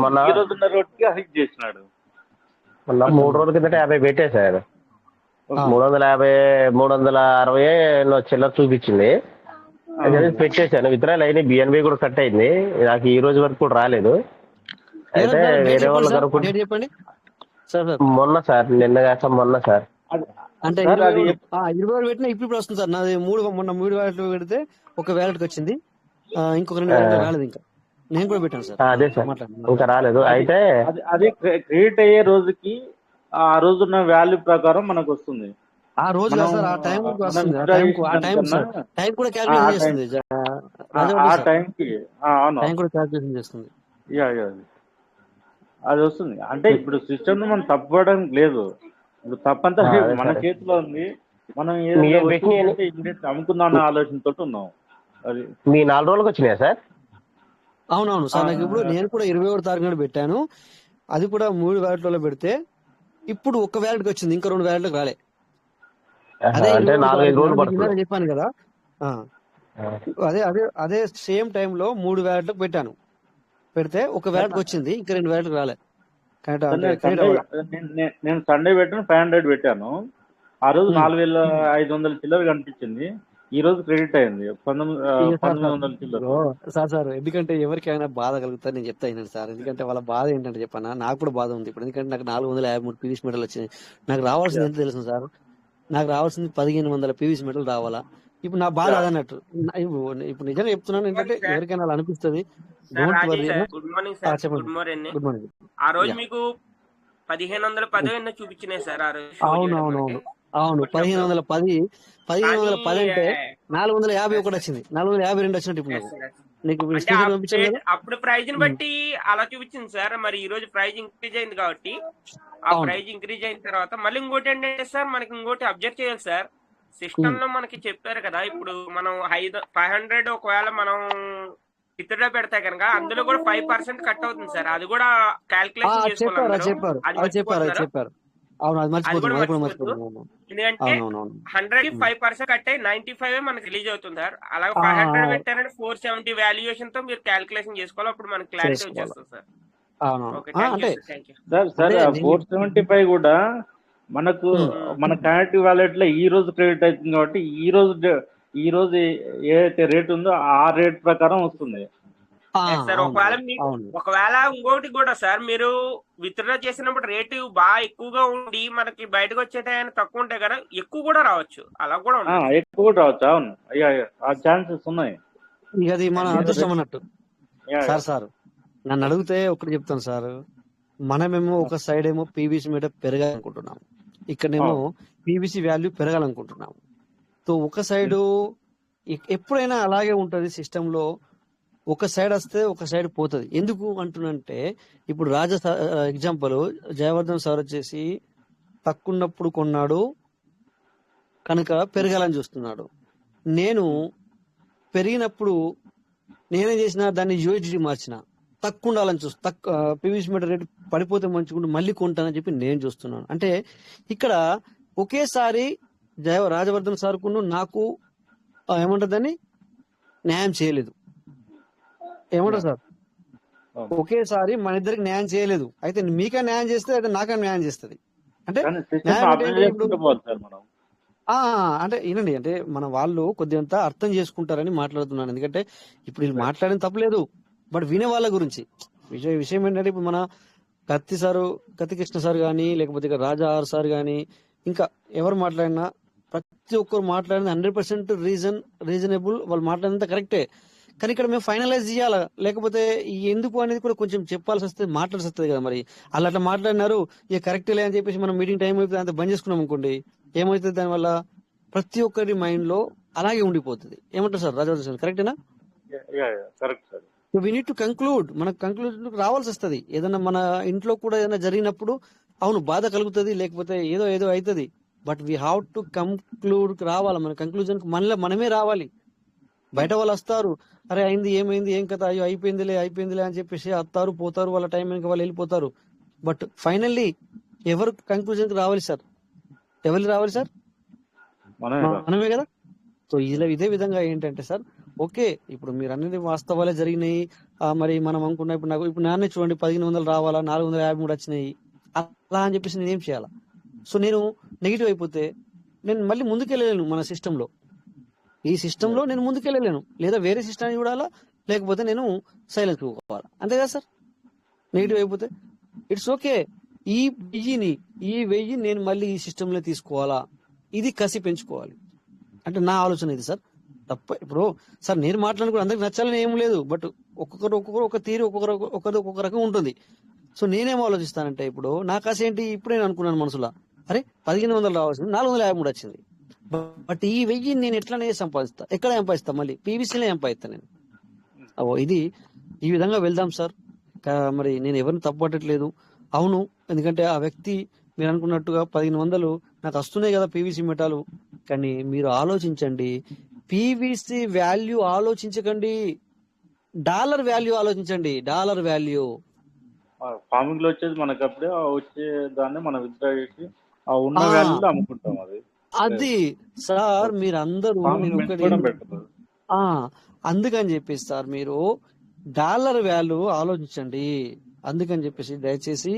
మొన్న ఈ రోజు హైక్ చేసినాడు. మొన్న 3 రోజుల కిందట 50 పెట్టే సార్. 360 చిల్లర చూపించింది. పెట్టేశాను. విత్డ్రాలు అయినాయి. BNB కూడా కట్ అయింది. నాకు ఈ రోజు వరకు కూడా రాలేదు. అయితే వేరే వాళ్ళు చెప్పండి మొన్న సార్, నిన్న కాక మొన్న సార్. అంటే 20 పెట్టినా ఇప్పుడు వస్తుంది సార్. నాది మొన్న 3 వ్యాలెట్ పెడితే ఒక వ్యాలెట్కి వచ్చింది, ఇంకొక 2 వ్యాలెట్ రాలేదు. ఇంకా నేను కూడా పెట్టాను సార్. అదే సార్, ఇంకా రాలేదు. అయితే అది క్రియేట్ అయ్యే రోజుకి ఆ రోజున్న వాల్యూ ప్రకారం మనకు వస్తుంది. ఆ రోజు సార్ ఆ టైం కూడా క్యాల్కులేట్ చేస్తుంది. రాజవర్ధన్ సార్ టైంకి అవును టైం కూడా క్యాల్కులేషన్ చేస్తుంది. యా యా అది వస్తుంది. అంటే ఇప్పుడు సిస్టమ్ మనం తప్పడానికి లేదు. ఇప్పుడు తప్పంతా అదే మన సార్ చేతిలో ఉంది. మనం ఏదైనా మీరు వచ్చింది పెట్టిన అంటే ఇమీడియట్ అమ్ముకుందాం అన్న ఆలోచనతో ఉన్నాం. అది మీ 4 రోజులకు వచ్చినాయా సార్? అవునవును ఆ, సార్. నాకు ఇప్పుడు నేను కూడా 21 తారీఖు నాడు పెట్టాను. అది కూడా 3 వ్యాలెట్లలో పెడితే ఇప్పుడు ఒక వ్యాలెట్కి వచ్చింది, ఇంకా 2 వ్యాలెట్లకు రాలే. అదే అంటే 21 4-5 తారీఖు నాడు రోజులు మీకు పడుతుంది. ఇందాక చెప్పాను కదా. ఆ, అదే అదే అదే సేమ్ టైంలో 3 వ్యాలెట్లకు పెట్టాను. పెడితే ఒక వ్యాలెట్కి వచ్చింది, ఇంకా 2 వ్యాలెట్లకు రాలే. కరెక్ట్ అంటే నేను క్రెడిట్ సండే అవ్వాలా. నేను సండే పెట్టాను 500 పెట్టాను. ఆ రోజు ఉమ్. 4500 చిల్లర కనిపించింది. ఈ రోజు క్రెడిట్ అయింది ఇక సార్ 1900 చిల్లర. ఇగో సార్ ఎందుకంటే ఎవరికైనా బాధ కలుగుతుంది, నేను చెప్తా వినండి సార్. ఎందుకంటే వాళ్ళ బాధ ఏంటంటే చెప్పనా, నాకు కూడా బాధ ఉంది ఇప్పుడు. ఎందుకంటే నాకు 453 పీవీసీ మెడల్ వచ్చినాయి. నాకు రావాల్సింది ఎంత తెలుసు సార్? నాకు రావాల్సింది 1500 పీవీసీ మెడల్ రావాలా. ఇప్పుడు నా బాధ అదన్నట్టు. ఇప్పుడు నిజంగా చెప్తున్నాను, గుడ్ ఏంటంటే మార్నింగ్ సార్. ఎవరికైనా అలా అనిపిస్తుంది. Sir don't Rajesh worry. Sir, good morning sir. చెప్పండి. Good morning. Good morning. ఆ రోజు యా. మీకు 1510 ఎన్నో చూపించినాయి సార్ ఆ రోజు షో అవును చేయడం అవును మనకి అవును అవును వచ్చినప్పుడు. 1510 కానీ అంటే 451 ఎస్ వచ్చింది, 452 వచ్చినట్టు ఇప్పుడు ఎస్ నాకు. ఎస్ నీకు అంటే స్క్రీన్ షాట్ పంపించాను కదా. అప్పుడు ప్రైజ్ ని ఉమ్. బట్టి అలా చూపించింది సార్. మరి ఈ రోజు ప్రైజ్ ఇంక్రీజ్ అయింది కాబట్టి ఆ అవును. ప్రైజ్ ఇంక్రీజ్ అయిన తర్వాత మళ్ళీ ఇంకోటి ఏంటంటే సార్, మనకి ఇంకోటి అబ్జర్వ్ చేయాలి సార్. సిస్టమ్ ఉమ్. లో మనకి చెప్పారు కదా, ఇప్పుడు మనం 500 ఒకవేళ మనం విత్డ్రా పెడితే కనుక అందులో కూడా 5% కట్ అవుతుంది సార్. అది కూడా క్యాల్కులేషన్ చేసుకోవాలి చెప్పారు అందరూ. చెప్పారు అది అది మర్చిపోతున్నారు. చెప్పారు. అవును, అది అది మర్చిపోతున్నాం, కూడా అది కూడా మర్చిపోద్దు. మర్చిపోతున్నాను. ఎందుకంటే అవునవునవును. 100 కి 5% కట్ అయ్యి 95 మనకి రిలీజ్ అవుతుంది సార్. అలాగే ఆ, 500 పెట్టారంటే 470 వాల్యుయేషన్ తో మీరు క్యాల్కులేషన్ చేసుకోవాలి. అప్పుడు మనకి క్లారిటీ చేసుకోవాలి. వచ్చేస్తుంది సార్. అవునవును. ఓకే, థ్యాంక్ యూ అంటే సార్. Thank you. సార్ అంటే 475 కూడా మనకు ఉమ్. మన కనెక్టివ్ వాలెట్ లో ఈ రోజు క్రెడిట్ అవుతుంది కాబట్టి ఈ రోజు ఏదైతే రేట్ ఉందో ఆ రేట్ ప్రకారం వస్తుంది. Yes sir. అవును అవును. ఒకవేళ ఇంకోటి కూడా సార్, మీరు విత్డ్రా చేసినప్పుడు రేటు బాగా ఎక్కువగా ఉండి మనకి బయటకు వచ్చే టైం తక్కువ ఉంటే కదా ఎక్కువ కూడా రావచ్చు. అలా కూడా ఉండొచ్చు. ఎక్కువ కూడా రావచ్చు. అవును, అయ్యా ఆ ఛాన్సెస్ ఉన్నాయి. ఇక అది మన ఎస్ అదృష్టం అన్నట్టు. Yeah, yeah. సార్ నన్ను అడిగితే ఒకటి చెప్తాను సార్. మనమేమో ఒక సైడ్ ఏమో పీవీసీ మీద పెరగాలనుకుంటున్నాం, ఇక్కడనేమో అవును. పీవీసీ వాల్యూ పెరగాలనుకుంటున్నాం. సో ఒక సైడు ఎప్పుడైనా అలాగే ఉంటది సిస్టమ్ లో. ఒక సైడ్ వస్తే ఒక సైడ్ పోతుంది. ఎందుకు అంటున్నంటే, ఇప్పుడు ఎగ్జాంపుల్ జయవర్ధన్ సార్ వచ్చేసి తక్కువ ఉన్నప్పుడు కొన్నాడు కనుక పెరగాలని చూస్తున్నాడు. నేను పెరిగినప్పుడు నేనేం చేసిన, దాన్ని యూఎస్డి మార్చిన, తక్కువ ఉండాలని తక్కువ పీవీసీ మీటర్ రేటు పడిపోతే మంచిగా మళ్ళీ కొంటానని చెప్పి నేను చూస్తున్నాను. అంటే ఇక్కడ ఒకేసారి రాజవర్ధన్ సార్కును నాకు ఏమంటారు దాన్ని న్యాయం చేయలేదు. ఏమంటారు సార్? ఒకేసారి మన ఇద్దరికి న్యాయం చేయలేదు. అయితే మీకే న్యాయం చేస్తే అయితే నాకే న్యాయం చేస్తుంది. అంటే కానీ సిస్టమ్ న్యాయం అంటే అర్థం ఏంటి ఇప్పుడు? చేసుకుంటూ పోవాలి సార్ మనం. అంటే వినండి, అంటే మన వాళ్ళు కొద్దిగా అర్థం చేసుకుంటారని మాట్లాడుతున్నాను. ఎందుకంటే ఇప్పుడు వీళ్ళు మాట్లాడిన తప్పలేదు, బట్ వినే వాళ్ళ గురించి విషయం ఏంటంటే, ఇప్పుడు మన కత్తి కృష్ణ సార్ కానీ, లేకపోతే ఇక రాజా ఆర్ సార్ కానీ, ఇంకా ఎవరు మాట్లాడినా ప్రతి ఒక్కరు మాట్లాడిన 100% రీజనబుల్. వాళ్ళు మాట్లాడినంత కరెక్టే, కానీ ఇక్కడ మేము ఫైనలైజ్ చేయాలా, లేకపోతే ఎందుకు అనేది కూడా కొంచెం చెప్పాల్సి వస్తుంది, మాట్లాడాల్సి వస్తుంది కదా. మరి వాళ్ళు అట్లా మాట్లాడినారు, ఇక కరెక్టే అని చెప్పేసి మనం మీటింగ్ టైం అయిపోతే అంత బంద్ చేసుకున్నాం అనుకోండి, ఏమవుతుంది? దానివల్ల ప్రతి ఒక్కరి మైండ్ లో అలాగే ఉండిపోతుంది. ఏమంటారు సార్ రాజవర్ధన్? కరెక్టేనా? Correct sir. So we need to conclude. మన కంక్లూజన్ రావాల్సి వస్తుంది. ఏదైనా మన ఇంట్లో కూడా ఏదైనా జరిగినప్పుడు అవును బాధ కలుగుతుంది, లేకపోతే ఏదో అవుతుంది, but we have to conclude రావాలి. మన కంక్లూజన్ మనమే రావాలి. బయట వాళ్ళు వస్తారు, అరే అయింది, ఏమైంది, ఏం కథ, అయ్యో అయిపోయిందిలే అని చెప్పేసి వస్తారు, పోతారు, వాళ్ళ టైం వెనక వాళ్ళు వెళ్ళిపోతారు. బట్ ఫైనల్లీ ఎవరు కంక్లూజన్ కి రావాలి సార్? ఎవరు రావాలి సార్? మనమే కదా. సో ఇదే విధంగా ఏంటంటే సార్, ఓకే ఇప్పుడు మీరు అన్ని వాస్తవాలే జరిగినాయి. మరి మనం అనుకున్నా, ఇప్పుడు నాన్నే చూడండి 1500 రావాలా, 453 వచ్చినాయి అలా అని చెప్పేసి నేనేం చేయాలా? సో నేను నెగిటివ్ అయిపోతే నేను మళ్ళీ ముందుకెళ్ళలేను. మన సిస్టంలో, ఈ సిస్టంలో నేను ముందుకెళ్ళలేను. లేదా వేరే సిస్టాన్ని చూడాలా, లేకపోతే నేను సైలెన్స్ పోవాలా, అంతే కదా సార్? నెగిటివ్ అయిపోతే ఇట్స్ ఓకే. ఈ 1000 నేను మళ్ళీ ఈ సిస్టంలో తీసుకోవాలా, ఇది కసి పెంచుకోవాలి అంటే నా ఆలోచన ఇది సార్. తప్ప ఇప్పుడు సార్ నేను మాట్లాడుకుని అందరికి నచ్చాలని ఏం లేదు, బట్ ఒక్కొక్కరు ఒక తీరు, ఒక్కొక్క రకం ఉంటుంది. సో నేనేం ఆలోచిస్తానంటే, ఇప్పుడు నా కసి ఏంటి, ఇప్పుడే నేను అనుకున్నాను మనసులో, అరే 1500 రావాల్సింది 453 వచ్చింది, బట్ ఈ 1000 నేను ఎట్లనే సంపాదిస్తా, ఎక్కడ సంపాదిస్తా? మళ్ళీ పీవీసీలో సంపాదిస్తా నేను. ఇది ఈ విధంగా వెళ్దాం సార్. మరి నేను ఎవరిని తప్పుపట్టట్లేదు. అవును, ఎందుకంటే ఆ వ్యక్తి మీరు అనుకున్నట్టుగా 1500 నాకు వస్తున్నాయి కదా పీవీసీ మెటాలు. కానీ మీరు ఆలోచించండి, పీవీసీ వాల్యూ ఆలోచించకండి, డాలర్ వాల్యూ ఆలోచించండి. డాలర్ వాల్యూ ఫార్మింగ్ లో వచ్చేది మనకి అప్పుడే వచ్చే దాన్ని మనం విత్డ్రా చేసి ఆ ఉన్న ఆ వాల్యూలో అమ్ముకుంటాం. అది సార్, ఓకే. మీరందరూ నేను ఫార్మింగ్ ఒకటి పెంచుకోవడం బెటర్. ఆ అందుకని చెప్పేసి సార్ మీరు డాలర్ వాల్యూ ఆలోచించండి. అందుకని చెప్పేసి దయచేసి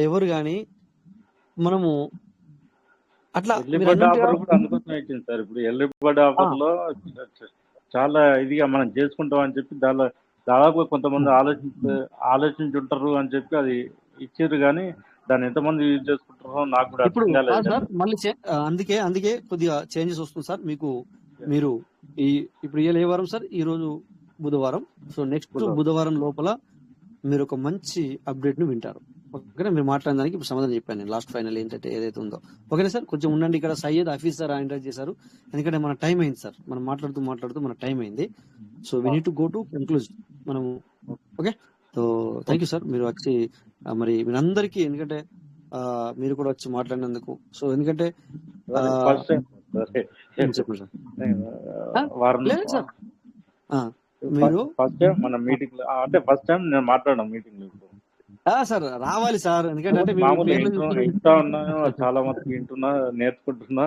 ఎవరు గాని మనము అట్లా ఎర్లీ మీరు బర్డ్ అన్నట్టుగా ఆఫర్ కూడా అందుకోసమే ఇచ్చింది సార్. ఇప్పుడు ఎర్లీ బర్డ్ ఆ, ఆఫర్ లో చాలా ఇదిగా మనం చేసుకుంటాం అని చెప్పి దాదాపు కొంతమంది ఆలోచించుంటారు అని చెప్పి అది ఇచ్చారు. కానీ దాన్ని ఎంతమంది యూజ్ చేసుకుంటారో నాకు కూడా ఇప్పుడు అర్థం కాదు కాలేదు. సార్, మళ్ళీ అందుకే కొద్దిగా చేంజెస్ వస్తుంది సార్ మీకు. మీరు ఇప్పుడు ఇవాళ ఏ వారం సార్? ఈ రోజు బుధవారం. సో నెక్స్ట్ బుధవారం లోపల మీరు ఒక మంచి అప్డేట్ ని వింటారు. ఓకేనా? మీరు మాట్లాడడానికి ఇప్పుడు సమాధానం చెప్పాను నేను. లాస్ట్ ఫైనల్ ఏంటంటే ఏదైతే ఉందో, ఓకేనా సార్? కొంచెం ఉండండి. ఇక్కడ సయ్యద్ హఫీజ్ సార్ ఎంటర్ చేశారు, ఎందుకంటే మన టైం అయింది సార్. మనం మాట్లాడుతూ మన టైం అయింది. So we need to go to conclude మనము. Okay, so thank you sir. మీరు వచ్చి మరి మీరందరికీ, ఎందుకంటే మీరు కూడా వచ్చి మాట్లాడినందుకు. సో ఎందుకంటే ఫస్ట్ టైం చెప్పండి సార్. వారం లేదు సార్, మీరు ఫస్ట్ టైం మన మీటింగ్ లో అంటే ఫస్ట్ టైం నేను మాట్లాడడం మీటింగ్ లో. సార్ రావాలి సార్, ఎందుకంటే అంటే మామూలుగా వింటా ఉన్నా, చాలా మంది వింటున్నా, నేర్చుకుంటున్నా.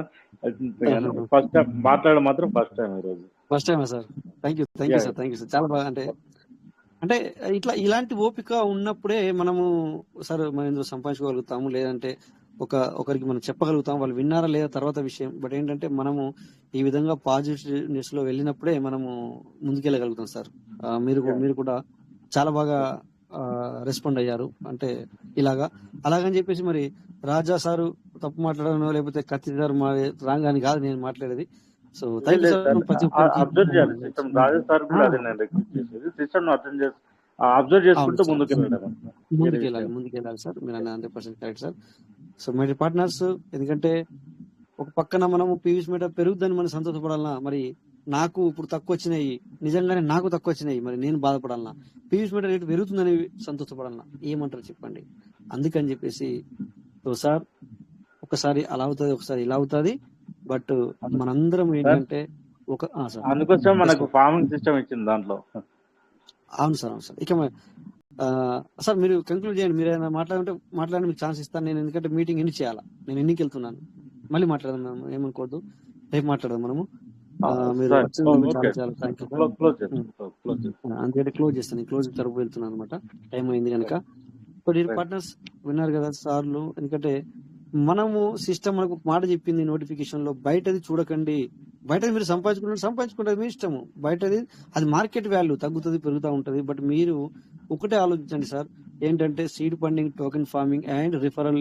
ఫస్ట్ టైం మాట్లాడడం మాత్రం ఫస్ట్ టైం ఈ రోజు. First time sir. Thank you sir, thank you sir. చాలా బాగా అంటే ఇలాంటి ఓపిక ఉన్నప్పుడే మనము సార్ మనం ఇందులో సంపాదించుకోగలుగుతాము. లేదంటే ఒకరికి మనం చెప్పగలుగుతాం. వాళ్ళు విన్నారా లేదా తర్వాత విషయం. బట్ ఏంటంటే మనము ఈ విధంగా పాజిటివ్నెస్ లో వెళ్ళినప్పుడే మనము ముందుకెళ్ళగలుగుతాం సార్. మీరు కూడా చాలా బాగా రెస్పాండ్ అయ్యారు. అంటే అలాగని చెప్పేసి మరి రాజా సారు తప్పు మాట్లాడడం లేకపోతే కత్తి సార్ రాంగ్ అని కాదు నేను మాట్లాడేది. So thank you sir. Observe చేయాలి సిస్టమ్. రాజు సార్ కూడా అదే నేను రిక్వెస్ట్ చేసేది, సిస్టమ్ అబ్జర్వ్ చేసుకుంటూ ముందుకెళ్ళాలి సార్. మీరు 100% correct sir. So my partners, ఎందుకంటే ఒక పక్కన మనము పీవీసీ మీటర్ పెరుగుద్దని మనం సంతోషపడాలన్నా, మరి నాకు ఇప్పుడు తక్కువ వచ్చినాయి, నిజంగానే నాకు తక్కువ వచ్చినాయి, మరి నేను బాధపడాలన్నా, పీవీసీ మీటర్ రేటు పెరుగుతుందని సంతోషపడాలన్నా, ఏమంటారు చెప్పండి? అందుకని చెప్పేసి సో సార్, ఒకసారి అలా అవుతుంది, ఒకసారి ఇలా అవుతుంది. బట్ మనందరం ఏంటంటే అందుకోసం మనకు ఫార్మింగ్ సిస్టమ్ ఇచ్చింది దాంట్లో. అవును సార్. ఇక సార్ మీరు కంక్లూడ్ చేయండి. మీరు ఏమైనా మాట్లాడండి, మీకు ఛాన్స్ ఇస్తాను నేను. ఎందుకంటే మీటింగ్ ఎన్ని చేయాలా, నేను ఎన్నికి వెళ్తున్నాను. మళ్ళీ మాట్లాడదాం, మనం ఏమనుకోవద్దు, రేపు మాట్లాడదాం మనము. మీరు అందుకే క్లోజ్ చేస్తాను. క్లోజ్ తరపు వెళ్తున్నాను అనమాట, టైం అయింది కనుక. సో డియర్ పార్ట్నర్స్, విన్నారు కదా సార్లు. ఎందుకంటే మనము సిస్టమ్ మనకు మాట చెప్పింది నోటిఫికేషన్ లో, బయటది చూడకండి. బయట మీరు సంపాదించుకుంటే మీ ఇష్టము. బయటది అది మార్కెట్ వాల్యూ తగ్గుతుంది, పెరుగుతూ ఉంటది. బట్ మీరు ఒకటే ఆలోచించండి సార్, ఏంటంటే seed funding, token farming and referral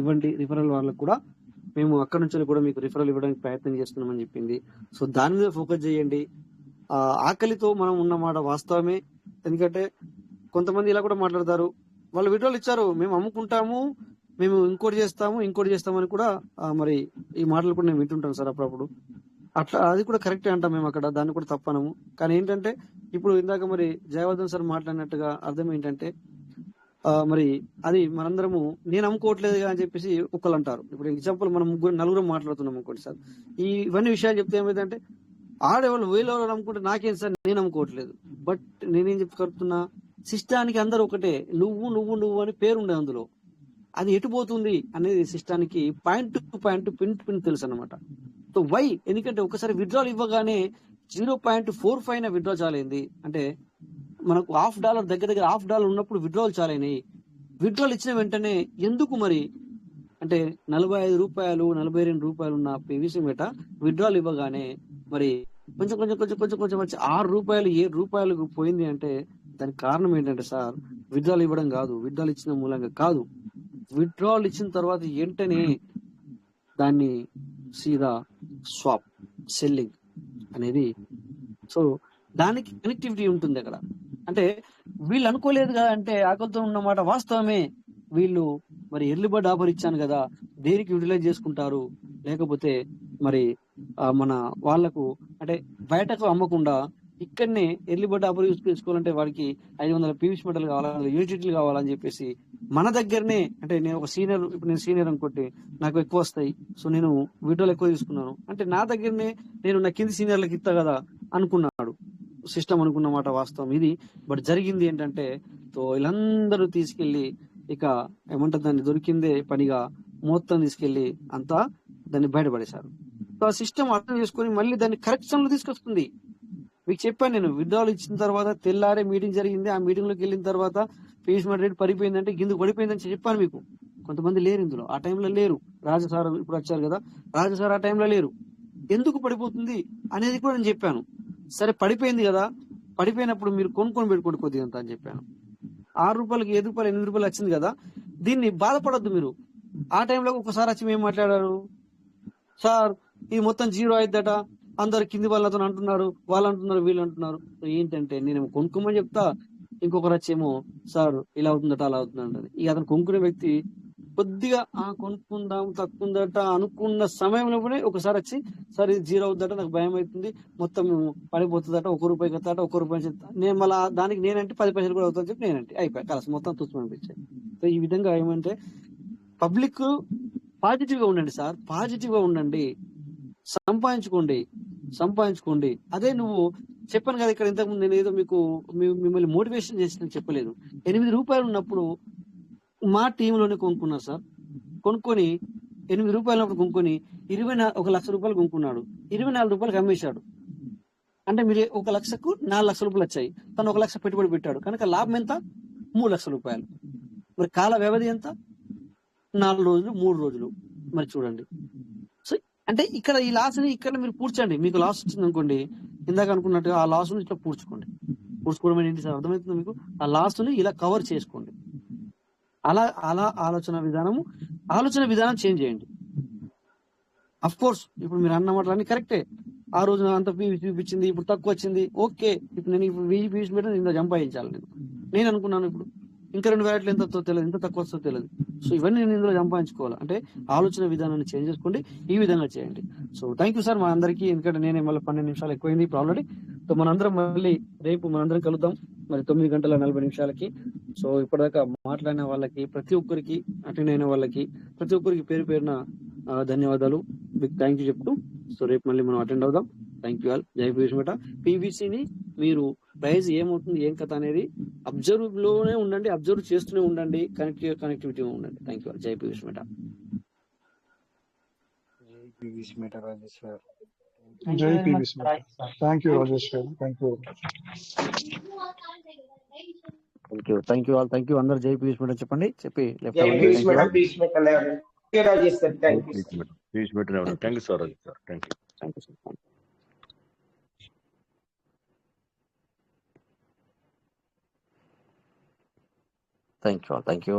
ఇవ్వండి. రిఫరల్ వాళ్ళకు కూడా మేము అక్కడ నుంచి కూడా మీకు రిఫరల్ ఇవ్వడానికి ప్రయత్నం చేస్తున్నామని చెప్పింది. సో దాని మీద ఫోకస్ చేయండి. ఆకలితో మనం ఉన్నమాట వాస్తవమే. ఎందుకంటే కొంతమంది ఇలా కూడా మాట్లాడతారు, వాళ్ళు విడ్రాల్ ఇచ్చారు, మేము అమ్ముకుంటాము, మేము ఇంకోటి చేస్తామని కూడా మరి ఈ మాటలు కూడా నేను వింటుంటాను సార్ అప్పుడప్పుడు. అట్లా అది కూడా కరెక్టే అంటాం మేము అక్కడ, దాన్ని కూడా తప్పనము. కానీ ఏంటంటే ఇప్పుడు ఇందాక మరి జయవర్ధన్ సార్ మాట్లాడినట్టుగా అర్థం ఏంటంటే మరి అది మనందరము నేను అమ్ముకోవట్లేదు అని చెప్పేసి ఒకళ్ళు అంటారు. ఇప్పుడు ఎగ్జాంపుల్ మనం నలుగురు మాట్లాడుతున్నాం అనుకోండి సార్. ఇవన్నీ విషయాలు చెప్తే ఏమైందంటే ఆడేవాళ్ళు 1000 అమ్ముకుంటే నాకేం సార్, నేను అమ్ముకోవట్లేదు. బట్ నేనేం చెప్పుకుంటున్నా, సిస్టానికి అందరు ఒకటే, నువ్వు అని పేరుండే అందులో. అది ఎటు పోతుంది అనేది సిస్టానికి point to point, pin to pin తెలుసు అనమాట. So why? ఎందుకంటే ఒకసారి విత్డ్రాల్ ఇవ్వగానే 0.45 విత్డ్రా చాలైంది. అంటే మనకు $1/2 దగ్గర $1/2 ఉన్నప్పుడు విత్డ్రాల్ చాలైనాయి. విత్డ్రాల్ ఇచ్చిన వెంటనే ఎందుకు మరి అంటే ₹45 ₹42 ఉన్న పీవీసీ మీట విత్డ్రాల్ ఇవ్వగానే మరి కొంచెం వచ్చి ₹6 7 పోయింది. అంటే దానికి కారణం ఏంటంటే సార్, విత్డ్రాల్ ఇవ్వడం కాదు, విత్డ్రాల్ ఇచ్చిన మూలంగా కాదు. విత్డ్రాల్ ఇచ్చిన తర్వాత వెంటనే దాన్ని సీదా స్వాప్ సెల్లింగ్ అనేది. సో దానికి కనెక్టివిటీ ఉంటుంది అక్కడ. అంటే వీళ్ళు అనుకోలేదు కదా, అంటే ఆకలితో ఉన్నమాట వాస్తవమే. వీళ్ళు మరి ఎర్లీ బర్డ్ ఆఫర్ ఇచ్చాను కదా, దేనికి యూటిలైజ్ చేసుకుంటారు, లేకపోతే మరి మన వాళ్లకు అంటే బయటకు అమ్మకుండా ఇక్కడనే ఎర్లీ బర్డ్ ఆఫర్ యూస్ చేసుకోవాలంటే వాడికి 500 పీవీసీ మెటల్ కావాలా, యూనిట్లు కావాలని చెప్పేసి మన దగ్గరనే, అంటే నేను ఒక సీనియర్, ఇప్పుడు నేను సీనియర్ అనుకోండి, నాకు ఎక్కువ వస్తాయి, సో నేను వీడియోలు ఎక్కువ తీసుకున్నాను అంటే నా దగ్గరనే నేను నా కింది సీనియర్లకు ఇస్తా కదా అనుకున్నాడు. సిస్టమ్ అనుకున్నమాట వాస్తవం ఇది. బట్ జరిగింది ఏంటంటే, సో వీళ్ళందరూ తీసుకెళ్లి ఇక ఏమంటారు దాన్ని దొరికిందే పనిగా మొత్తం తీసుకెళ్లి అంతా దాన్ని బయటపడేశారు. సో ఆ సిస్టమ్ అర్థం చేసుకొని మళ్ళీ దాన్ని కరెక్షన్ లో తీసుకొస్తుంది. మీకు చెప్పాను నేను, విత్డ్రావల్ ఇచ్చిన తర్వాత తెల్లారే మీటింగ్ జరిగింది. ఆ మీటింగ్ లోకి వెళ్ళిన తర్వాత ఫీజ్ రేట్ పడిపోయిందంటే గిందుకు పడిపోయిందని చెప్పాను మీకు. కొంతమంది లేరు ఇందులో, ఆ టైంలో లేరు. రాజసార్ ఇప్పుడు వచ్చారు కదా, రాజసార్ ఆ టైంలో లేరు. ఎందుకు పడిపోతుంది అనేది కూడా నేను చెప్పాను. సరే పడిపోయింది కదా, పడిపోయినప్పుడు మీరు కొనుక్కొని పెట్టుకోండి కొద్దిగా అంత అని చెప్పాను. 6 రూపాయలకి 7 రూపాయలు 8 రూపాయలు వచ్చింది కదా, దీన్ని బాధపడద్దు మీరు. ఆ టైంలో ఒకసారి వచ్చి మేము మాట్లాడారు, సార్ ఇది మొత్తం జీరో అయిద్దట, అందరు కింది వాళ్ళతో అంటున్నారు, వాళ్ళు అంటున్నారు, వీళ్ళు అంటున్నారు. ఏంటంటే నేనేమో కొనుక్కోమని చెప్తా, ఇంకొకరు వచ్చేమో సార్ ఇలా అవుతుందట అలా అవుతుందంట. ఇక అతను కొనుక్కునే వ్యక్తి కొద్దిగా కొనుక్కుందాం తక్కువ ఉందట అనుకున్న సమయంలోనే ఒకసారి వచ్చి సార్ ఇది జీరో అవుద్దట, నాకు భయం అవుతుంది, మొత్తం పడిపోతుందట, 1 రూపాయి కట్టట, 1 రూపాయి చెప్తా. నేను మళ్ళీ దానికి నేనంటే 10 పైసలు కూడా అవుతుందని చెప్పి నేనంటే అయిపోయి కలిసి మొత్తం తుచ్చమనిపించాయి. సో ఈ విధంగా ఏమంటే పబ్లిక్ పాజిటివ్ గా ఉండండి సార్, పాజిటివ్ గా ఉండండి, సంపాదించుకోండి. అదే నువ్వు చెప్పాను కదా ఇక్కడ ఇంతకుముందు, నేను ఏదో మీకు మిమ్మల్ని మోటివేషన్ చేసిన చెప్పలేదు. 8 రూపాయలు ఉన్నప్పుడు మా టీంలోనే కొనుక్కున్నారు సార్. కొనుక్కొని 8 రూపాయలు ఉన్నప్పుడు కొనుక్కొని 1 లక్ష రూపాయలు కొనుక్కున్నాడు, 24 రూపాయలకు అమ్మేశాడు. అంటే మీరు 1 లక్షకు 4 లక్షల రూపాయలు వచ్చాయి, తను 1 లక్ష పెట్టుబడి పెట్టాడు కనుక లాభం ఎంత? 3 లక్షల రూపాయలు. మరి కాల వ్యవధి ఎంత? 4 రోజులు 3 రోజులు. మరి చూడండి. సో అంటే ఇక్కడ ఈ లాస్ ని ఇక్కడ మీరు పూడ్చండి. మీకు లాస్ వచ్చింది అనుకోండి, ఇందాక అనుకున్నట్టుగా ఆ లాస్ ని ఇట్లా పూడ్చుకోవడం ఏంటి సార్, అర్థమవుతుంది మీకు? ఆ లాస్ ని ఇలా కవర్ చేసుకోండి. అలా అలా ఆలోచన విధానం చేంజ్ చేయండి. అఫ్ కోర్స్ ఇప్పుడు మీరు అన్న మాటలన్నీ కరెక్టే. ఆ రోజు అంత పీవీసీ చూపించింది, ఇప్పుడు తక్కువ వచ్చింది, ఓకే. ఇప్పుడు నేను ఇప్పుడు 1000 పీవీసీ పెట్టి ఇంత సంపాదించాలి నేను అనుకున్నాను. ఇప్పుడు ఇంకా 2 వ్యాట్లు ఎంత తెలియదు, ఎంత తక్కువ వస్తుందో తెలియదు. సో ఇవన్నీ నేను ఇందులో సంపాదించుకోవాలి అంటే ఆలోచన విధానాన్ని చేంజ్ చేసుకోండి, ఈ విధంగా చేయండి. సో థ్యాంక్ యూ సార్ మా అందరికీ. ఎందుకంటే నేనే మళ్ళీ 12 నిమిషాలు ఎక్కువైంది ఇప్పుడు ఆల్రెడీ. సో మనందరం మళ్ళీ రేపు మనందరం కలుద్దాం మరి 9:40 సో ఇప్పటిదాకా మాట్లాడిన వాళ్ళకి ప్రతి ఒక్కరికి, అటెండ్ అయిన వాళ్ళకి ప్రతి ఒక్కరికి పేరు పేరున ధన్యవాదాలు, బిగ్ థ్యాంక్ యూ చెప్తూ సో రేపు మళ్ళీ మనం అటెండ్ అవుదాం. Thank you all. జై పీవీసీ మెట. పీవీసీని మీరు ప్రైజ్ ఏమవుతుంది ఏం కథ అనేది అబ్జర్వ్ లోనే ఉండండి, అబ్జర్వ్ చేస్తూనే ఉండండి, కనెక్టివిటీ ఉండండి. Thank you all. జై పీవీసీ మెట. జై PVC Meta. Thank you Rajesh garu. Thank you all. Thank you అందరు. జై పీవీసీ మెట చెప్పండి, చెప్పి లెఫ్ట్ జై అవ్వండి. Piyush thank you madam, all. Piyush madam, Rajesh sir, thank you sir. పీస్ పెట్టిన thank you sir. Thank you. Thank you sir. Thank you all. Thank you.